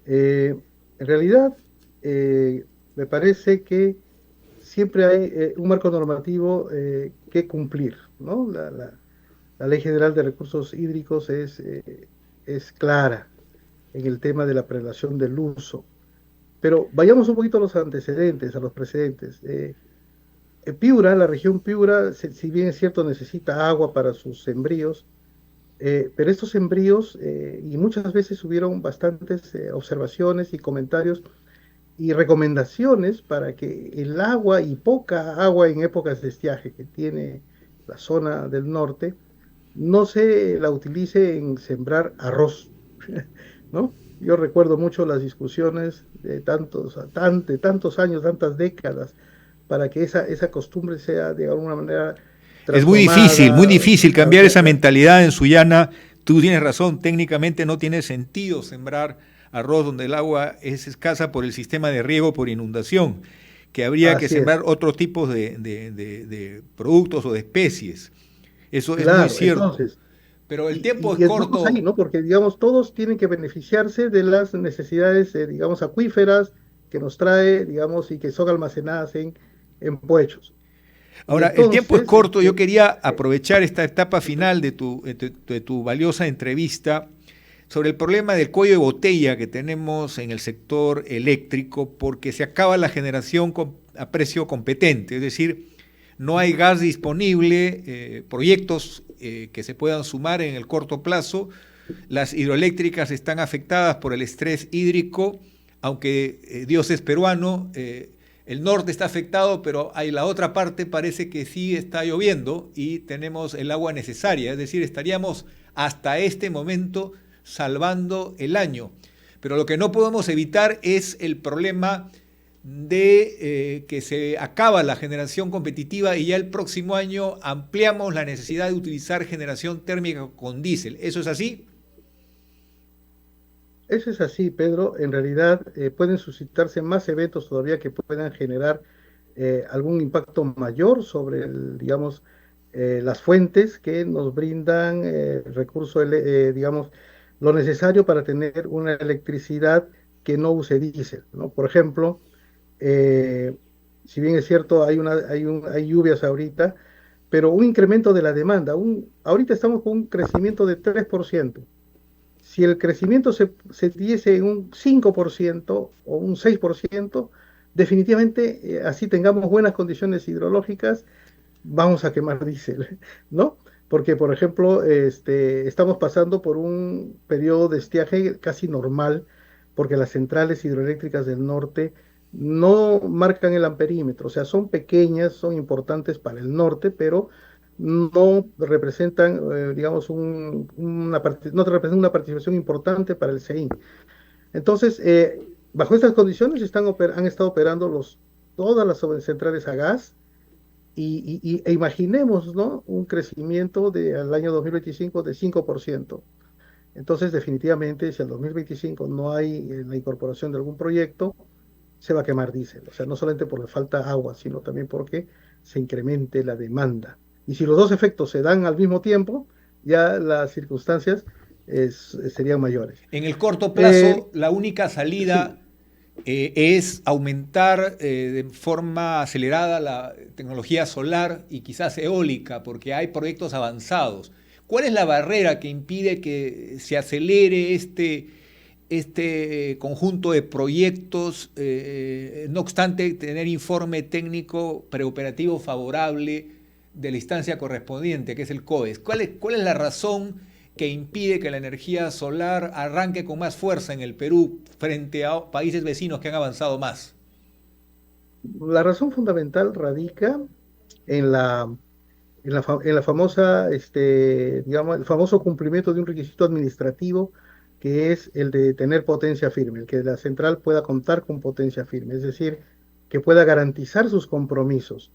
S3: En realidad, me parece que siempre hay un marco normativo que cumplir, ¿no? La Ley General de Recursos Hídricos es clara en el tema de la prelación del uso. Pero vayamos un poquito a los antecedentes, a los precedentes. Piura, la región Piura, si bien es cierto, necesita agua para sus sembríos, pero estos sembríos, y muchas veces hubieron bastantes observaciones y comentarios y recomendaciones para que el agua y poca agua en épocas de estiaje que tiene la zona del norte no se la utilice en sembrar arroz, ¿no? Yo recuerdo mucho las discusiones de tantos años, tantas décadas, para que esa costumbre sea de alguna manera
S6: es muy difícil cambiar esa mentalidad en Sullana. Tú tienes razón, técnicamente no tiene sentido sembrar arroz donde el agua es escasa por el sistema de riego por inundación, que habría que sembrar otro tipo de productos o de especies. Eso es muy cierto. Entonces, pero el tiempo es corto.
S3: Ahí, ¿no? Porque, digamos, todos tienen que beneficiarse de las necesidades, digamos, acuíferas que nos trae, digamos, y que son almacenadas en Poechos.
S6: Ahora, entonces, el tiempo es corto. Yo quería aprovechar esta etapa final de tu valiosa entrevista sobre el problema del cuello de botella que tenemos en el sector eléctrico, porque se acaba la generación a precio competente, es decir, no hay gas disponible, proyectos que se puedan sumar en el corto plazo. Las hidroeléctricas están afectadas por el estrés hídrico, aunque Dios es peruano, el norte está afectado, pero la otra parte parece que sí está lloviendo y tenemos el agua necesaria, es decir, estaríamos hasta este momento salvando el año. Pero lo que no podemos evitar es el problema de que se acaba la generación competitiva y ya el próximo año ampliamos la necesidad de utilizar generación térmica con diésel. ¿Eso es así?
S3: Eso es así, Pedro. En realidad pueden suscitarse más eventos todavía que puedan generar algún impacto mayor sobre, digamos, las fuentes que nos brindan recursos, digamos, lo necesario para tener una electricidad que no use diésel, ¿no? Por ejemplo, si bien es cierto, hay lluvias ahorita, pero un incremento de la demanda. Ahorita estamos con un crecimiento de 3%. Si el crecimiento se diese en un 5% o un 6%, definitivamente, así tengamos buenas condiciones hidrológicas, vamos a quemar diésel, ¿no? Porque, por ejemplo, estamos pasando por un periodo de estiaje casi normal, porque las centrales hidroeléctricas del norte no marcan el amperímetro, o sea, son pequeñas, son importantes para el norte, pero no representan, digamos, no representan una participación importante para el CEIN. Entonces, bajo estas condiciones han estado operando todas las centrales a gas e imaginemos, ¿no? Un crecimiento al año 2025 de 5%. Entonces, definitivamente, si al 2025 no hay la incorporación de algún proyecto, se va a quemar diésel. O sea, no solamente porque falta agua, sino también porque se incremente la demanda. Y si los dos efectos se dan al mismo tiempo, ya las circunstancias serían mayores.
S6: En el corto plazo, la única
S3: Sí,
S6: salida es aumentar de forma acelerada la tecnología solar y quizás eólica, porque hay proyectos avanzados. ¿Cuál es la barrera que impide que se acelere este conjunto de proyectos, no obstante tener informe técnico preoperativo favorable de la instancia correspondiente, que es el COES? ¿Cuál es la razón que impide que la energía solar arranque con más fuerza en el Perú frente a países vecinos que han avanzado más?
S3: la razón fundamental radica en la famosa, digamos, el famoso cumplimiento de un requisito administrativo que es el de tener potencia firme, el que la central pueda contar con potencia firme, es decir, que pueda garantizar sus compromisos.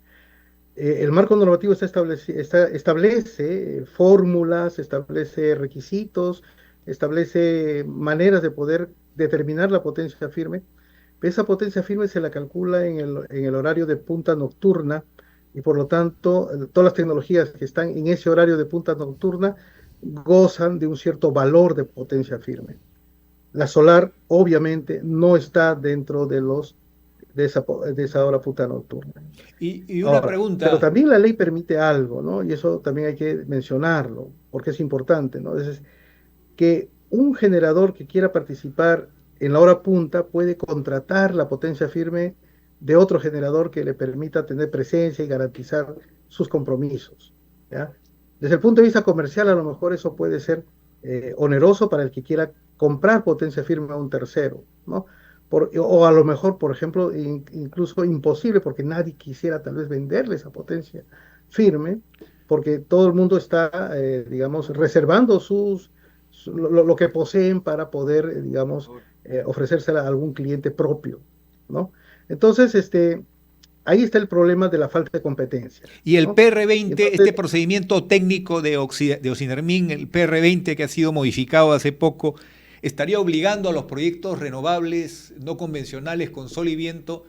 S3: El marco normativo establece fórmulas, establece requisitos, establece maneras de poder determinar la potencia firme. Esa potencia firme se la calcula en el horario de punta nocturna y por lo tanto todas las tecnologías que están en ese horario de punta nocturna gozan de un cierto valor de potencia firme. La solar obviamente no está dentro de esa hora punta nocturna.
S6: Y una
S3: Ahora, pero
S6: pregunta.
S3: también la ley permite algo, ¿no? Y eso también hay que mencionarlo, porque es importante, ¿no? Es que un generador que quiera participar en la hora punta puede contratar la potencia firme de otro generador que le permita tener presencia y garantizar sus compromisos, ¿ya? Desde el punto de vista comercial, a lo mejor eso puede ser oneroso para el que quiera comprar potencia firme a un tercero, ¿no? O a lo mejor, por ejemplo, incluso imposible porque nadie quisiera tal vez venderle esa potencia firme, porque todo el mundo está, digamos, reservando lo que poseen para poder, digamos, ofrecérsela a algún cliente propio, ¿no? Entonces, ahí está el problema de la falta de competencia,
S6: Y el
S3: ¿no?
S6: PR20,
S3: Entonces,
S6: este procedimiento técnico de Ocinermin, el PR20 que ha sido modificado hace poco, estaría obligando a los proyectos renovables no convencionales con sol y viento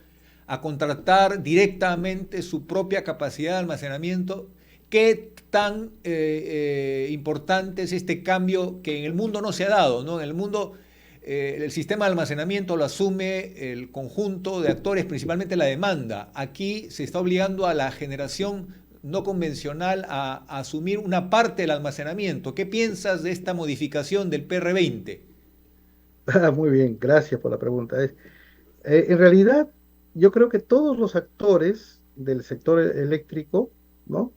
S6: a contratar directamente su propia capacidad de almacenamiento. ¿Qué tan importante es este cambio que en el mundo no se ha dado, ¿no? En el mundo el sistema de almacenamiento lo asume el conjunto de actores, principalmente la demanda. Aquí se está obligando a la generación no convencional a asumir una parte del almacenamiento. ¿Qué piensas de esta modificación del PR20?
S3: muy bien, gracias por la pregunta. En realidad, yo creo que todos los actores del sector eléctrico, ¿no?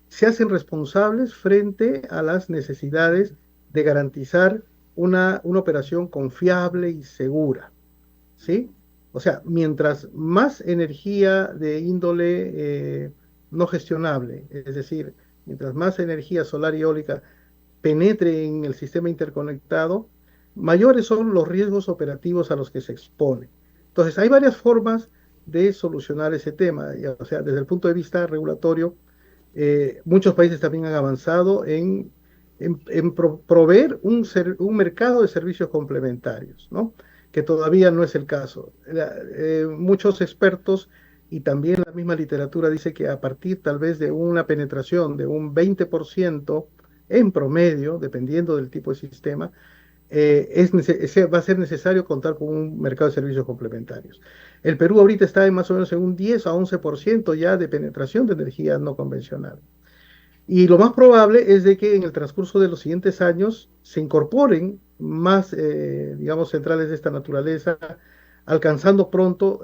S3: Se hacen responsables frente a las necesidades de garantizar una operación confiable y segura, ¿sí? O sea, mientras más energía de índole no gestionable, es decir, mientras más energía solar y eólica penetre en el sistema interconectado, mayores son los riesgos operativos a los que se expone. Entonces, hay varias formas de solucionar ese tema. O sea, desde el punto de vista regulatorio, muchos países también han avanzado en proveer un mercado de servicios complementarios, ¿no? Que todavía no es el caso. Muchos expertos y también la misma literatura dice que a partir tal vez de una penetración de un 20% en promedio, dependiendo del tipo de sistema, va a ser necesario contar con un mercado de servicios complementarios. El Perú ahorita está en más o menos en un 10 a 11% ya de penetración de energía no convencional. Y lo más probable es de que en el transcurso de los siguientes años se incorporen más, digamos, centrales de esta naturaleza, alcanzando pronto,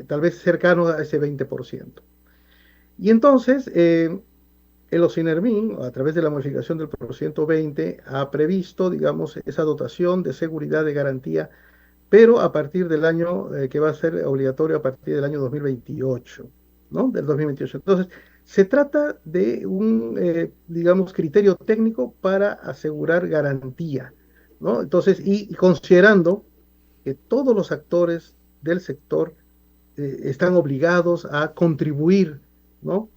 S3: tal vez cercano a ese 20%. Y entonces, el OCINERMIN, a través de la modificación del Procedimiento 20, ha previsto, digamos, esa dotación de seguridad de garantía, pero a partir del año, que va a ser obligatorio a partir del año 2028, ¿no? Del 2028. Entonces, se trata de un, digamos, criterio técnico para asegurar garantía, ¿no? Entonces, y considerando que todos los actores del sector están obligados a contribuir, ¿no?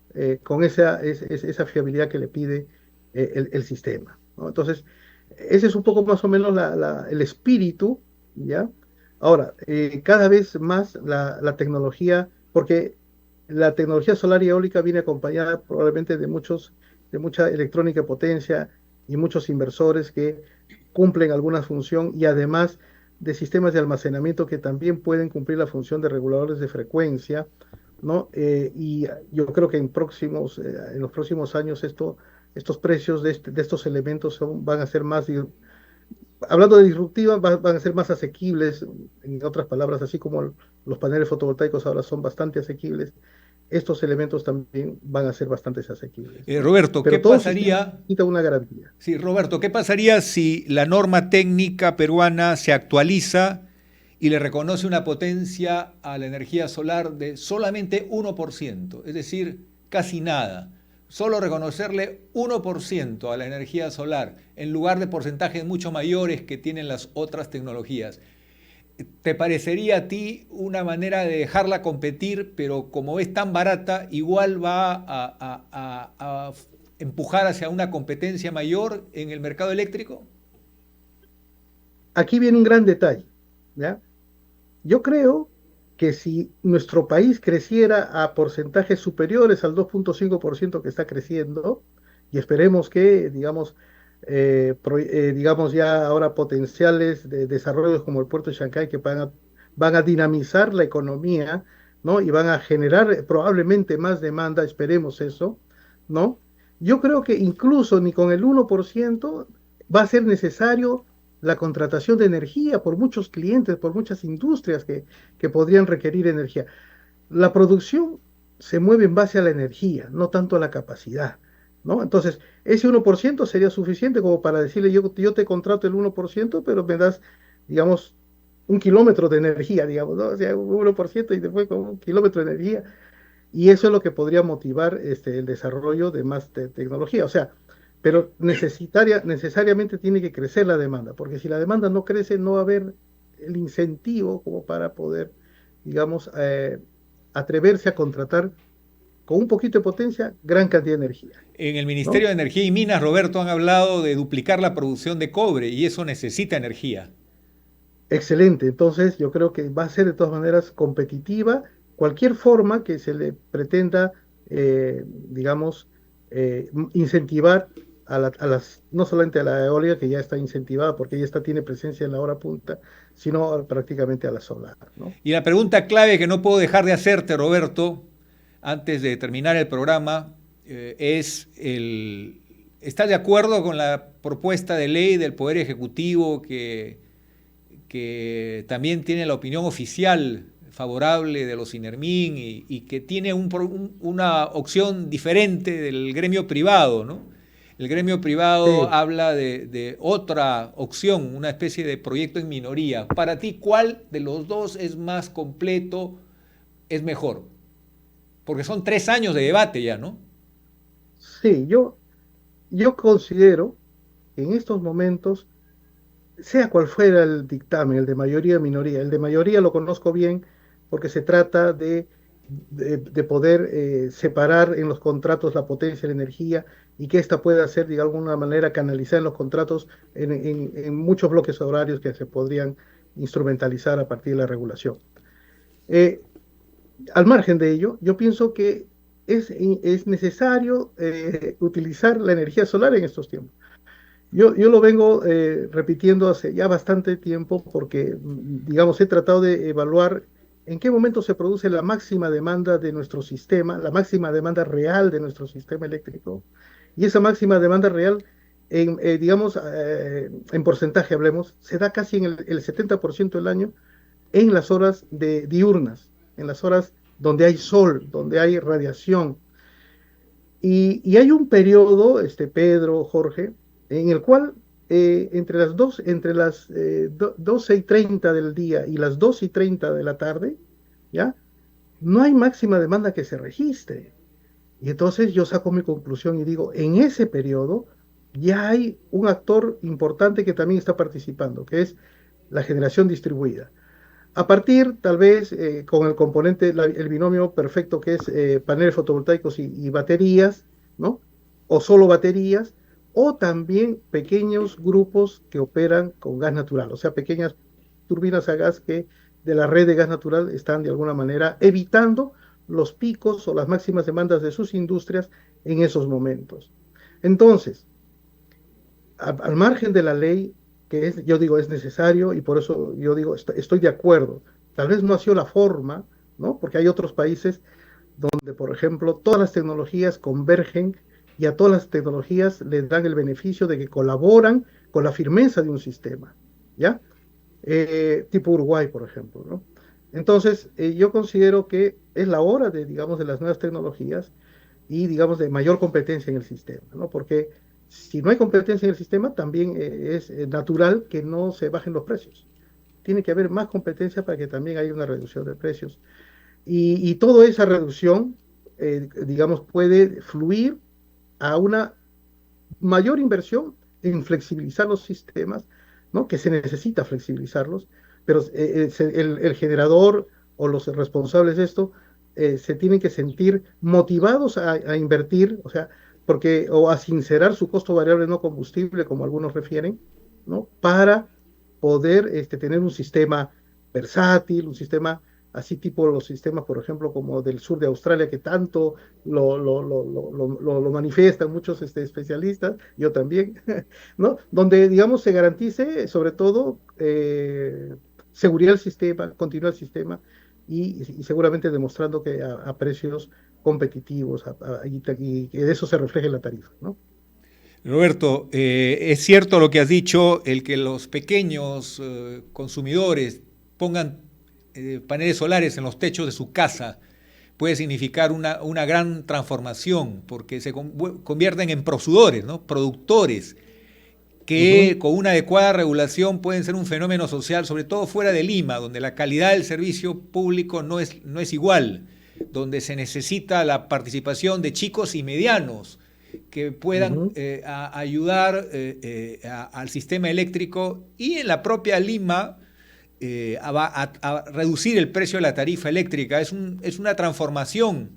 S3: Con esa fiabilidad que le pide el sistema, ¿no? Entonces, ese es un poco más o menos el espíritu, ¿ya? Ahora, cada vez más la tecnología, porque la tecnología solar y eólica viene acompañada probablemente de mucha electrónica de potencia y muchos inversores que cumplen alguna función y además de sistemas de almacenamiento que también pueden cumplir la función de reguladores de frecuencia, ¿no? Y yo creo que en los próximos años estos precios de estos elementos van a ser más, hablando de disruptiva, van a ser más asequibles, en otras palabras, así como los paneles fotovoltaicos ahora son bastante asequibles, estos elementos también van a ser bastante asequibles, ¿no?
S6: Roberto,
S3: Pero
S6: ¿qué
S3: todo
S6: pasaría?
S3: necesita una garantía.
S6: Sí, Roberto, ¿qué pasaría si la norma técnica peruana se actualiza y le reconoce una potencia a la energía solar de solamente 1%? Es decir, casi nada. Solo reconocerle 1% a la energía solar, en lugar de porcentajes mucho mayores que tienen las otras tecnologías. ¿Te parecería a ti una manera de dejarla competir, pero como es tan barata, igual va a empujar hacia una competencia mayor en el mercado eléctrico?
S3: Aquí viene un gran detalle, ¿ya? Yo creo que si nuestro país creciera a porcentajes superiores al 2,5% que está creciendo, y esperemos que, digamos ya ahora potenciales de desarrollos como el puerto de Chancay que van a dinamizar la economía, ¿no? Y van a generar probablemente más demanda, esperemos eso, ¿no? Yo creo que incluso ni con el 1% va a ser necesario la contratación de energía por muchos clientes, por muchas industrias que podrían requerir energía. La producción se mueve en base a la energía, no tanto a la capacidad, ¿no? Entonces, ese 1% sería suficiente como para decirle, yo te contrato el 1%, pero me das, digamos, 1 kilómetro de energía, digamos, ¿no? O sea, 1% y después con 1 kilómetro de energía. Y eso es lo que podría motivar el desarrollo de más tecnología. O sea, pero necesariamente tiene que crecer la demanda, porque si la demanda no crece, no va a haber el incentivo como para poder, digamos, atreverse a contratar con un poquito de potencia gran cantidad de energía,
S6: En el Ministerio
S3: ¿no?
S6: de Energía y Minas, Roberto, han hablado de duplicar la producción de cobre y eso necesita energía.
S3: Excelente. Entonces, yo creo que va a ser de todas maneras competitiva cualquier forma que se le pretenda, digamos, incentivar no solamente a la eólica, que ya está incentivada porque tiene presencia en la hora punta, sino prácticamente a la solar, ¿no?
S6: Y la pregunta clave que no puedo dejar de hacerte, Roberto, antes de terminar el programa, ¿estás de acuerdo con la propuesta de ley del Poder Ejecutivo que también tiene la opinión oficial favorable de los INERMIN y que tiene una opción diferente del gremio privado, ¿no? El gremio privado
S3: Sí.
S6: habla de otra opción, una especie de proyecto en minoría. Para ti, ¿cuál de los dos es más completo, es mejor? Porque son 3 años de debate ya, ¿no?
S3: Sí, yo considero que en estos momentos, sea cual fuera el dictamen, el de mayoría o minoría, el de mayoría lo conozco bien porque se trata de poder separar en los contratos la potencia y la energía y que ésta pueda ser de alguna manera canalizada en los contratos en muchos bloques horarios que se podrían instrumentalizar a partir de la regulación. Eh, Al margen de ello, yo pienso que es necesario utilizar la energía solar en estos tiempos. Yo lo vengo repitiendo hace ya bastante tiempo porque, digamos, he tratado de evaluar en qué momento se produce la máxima demanda de nuestro sistema, la máxima demanda real de nuestro sistema eléctrico. Y esa máxima demanda real, digamos, en porcentaje hablemos, se da casi en el 70% del año en las horas diurnas, en las horas donde hay sol, donde hay radiación. Y hay un periodo, Pedro, Jorge, en el cual entre las 12:30 del día y las 2:30 de la tarde, ¿ya? No hay máxima demanda que se registre. Y entonces yo saco mi conclusión y digo, en ese periodo ya hay un actor importante que también está participando, que es la generación distribuida. A partir, tal vez, con el componente, el binomio perfecto que es paneles fotovoltaicos y baterías, ¿no? O solo baterías, o también pequeños grupos que operan con gas natural, o sea, pequeñas turbinas a gas que de la red de gas natural están de alguna manera evitando los picos o las máximas demandas de sus industrias en esos momentos. Entonces, al margen de la ley, que es, yo digo, es necesario y por eso yo digo, estoy de acuerdo. Tal vez no ha sido la forma, ¿no? Porque hay otros países donde, por ejemplo, todas las tecnologías convergen y a todas las tecnologías les dan el beneficio de que colaboran con la firmeza de un sistema, ¿ya? Tipo Uruguay, por ejemplo, ¿no? Entonces, yo considero que es la hora de, digamos, de las nuevas tecnologías y, digamos, de mayor competencia en el sistema, ¿no? Porque si no hay competencia en el sistema, también es natural que no se bajen los precios. Tiene que haber más competencia para que también haya una reducción de precios. Y toda esa reducción, digamos, puede fluir a una mayor inversión en flexibilizar los sistemas, ¿no? Que se necesita flexibilizarlos, pero el generador o los responsables de esto se tienen que sentir motivados a invertir, o sea, o a sincerar su costo variable no combustible, como algunos refieren, ¿no? Para poder tener un sistema versátil, un sistema así tipo los sistemas, por ejemplo, como del sur de Australia, que tanto lo manifiestan muchos especialistas, yo también, ¿no? Donde, digamos, se garantice, sobre todo, seguridad del sistema, continuidad del sistema, y seguramente demostrando que a precios competitivos, y que de eso se refleje la tarifa, ¿no?
S6: Roberto, es cierto lo que has dicho, el que los pequeños consumidores pongan paneles solares en los techos de su casa puede significar una gran transformación, porque se convierten en prosudores, ¿no? Productores, que con una adecuada regulación pueden ser un fenómeno social, sobre todo fuera de Lima, donde la calidad del servicio público no es igual, donde se necesita la participación de chicos y medianos que puedan ayudar al sistema eléctrico y en la propia Lima a reducir el precio de la tarifa eléctrica. Es una transformación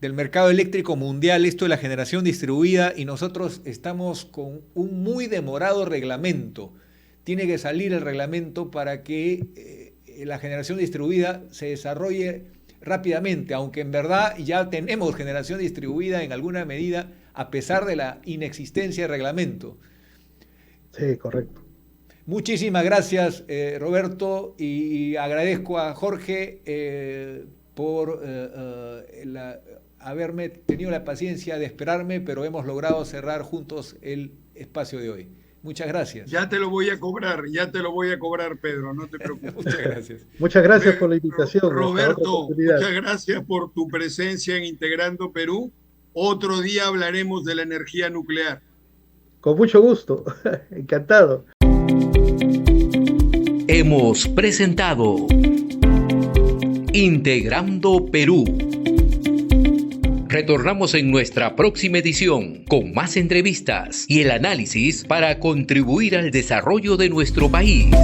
S6: del mercado eléctrico mundial, esto de la generación distribuida, y nosotros estamos con un muy demorado reglamento. Tiene que salir el reglamento para que la generación distribuida se desarrolle rápidamente, aunque en verdad ya tenemos generación distribuida en alguna medida a pesar de la inexistencia de reglamento.
S3: Sí, correcto.
S6: Muchísimas gracias, Roberto, y agradezco a Jorge por haberme tenido la paciencia de esperarme, pero hemos logrado cerrar juntos el espacio de hoy. Muchas gracias.
S2: Ya te lo voy a cobrar, Pedro, no te preocupes.
S6: Muchas gracias.
S3: Muchas gracias por la invitación.
S2: Roberto, muchas gracias por tu presencia en Integrando Perú. Otro día hablaremos de la energía nuclear.
S3: Con mucho gusto, encantado.
S1: Hemos presentado Integrando Perú. Retornamos en nuestra próxima edición con más entrevistas y el análisis para contribuir al desarrollo de nuestro país.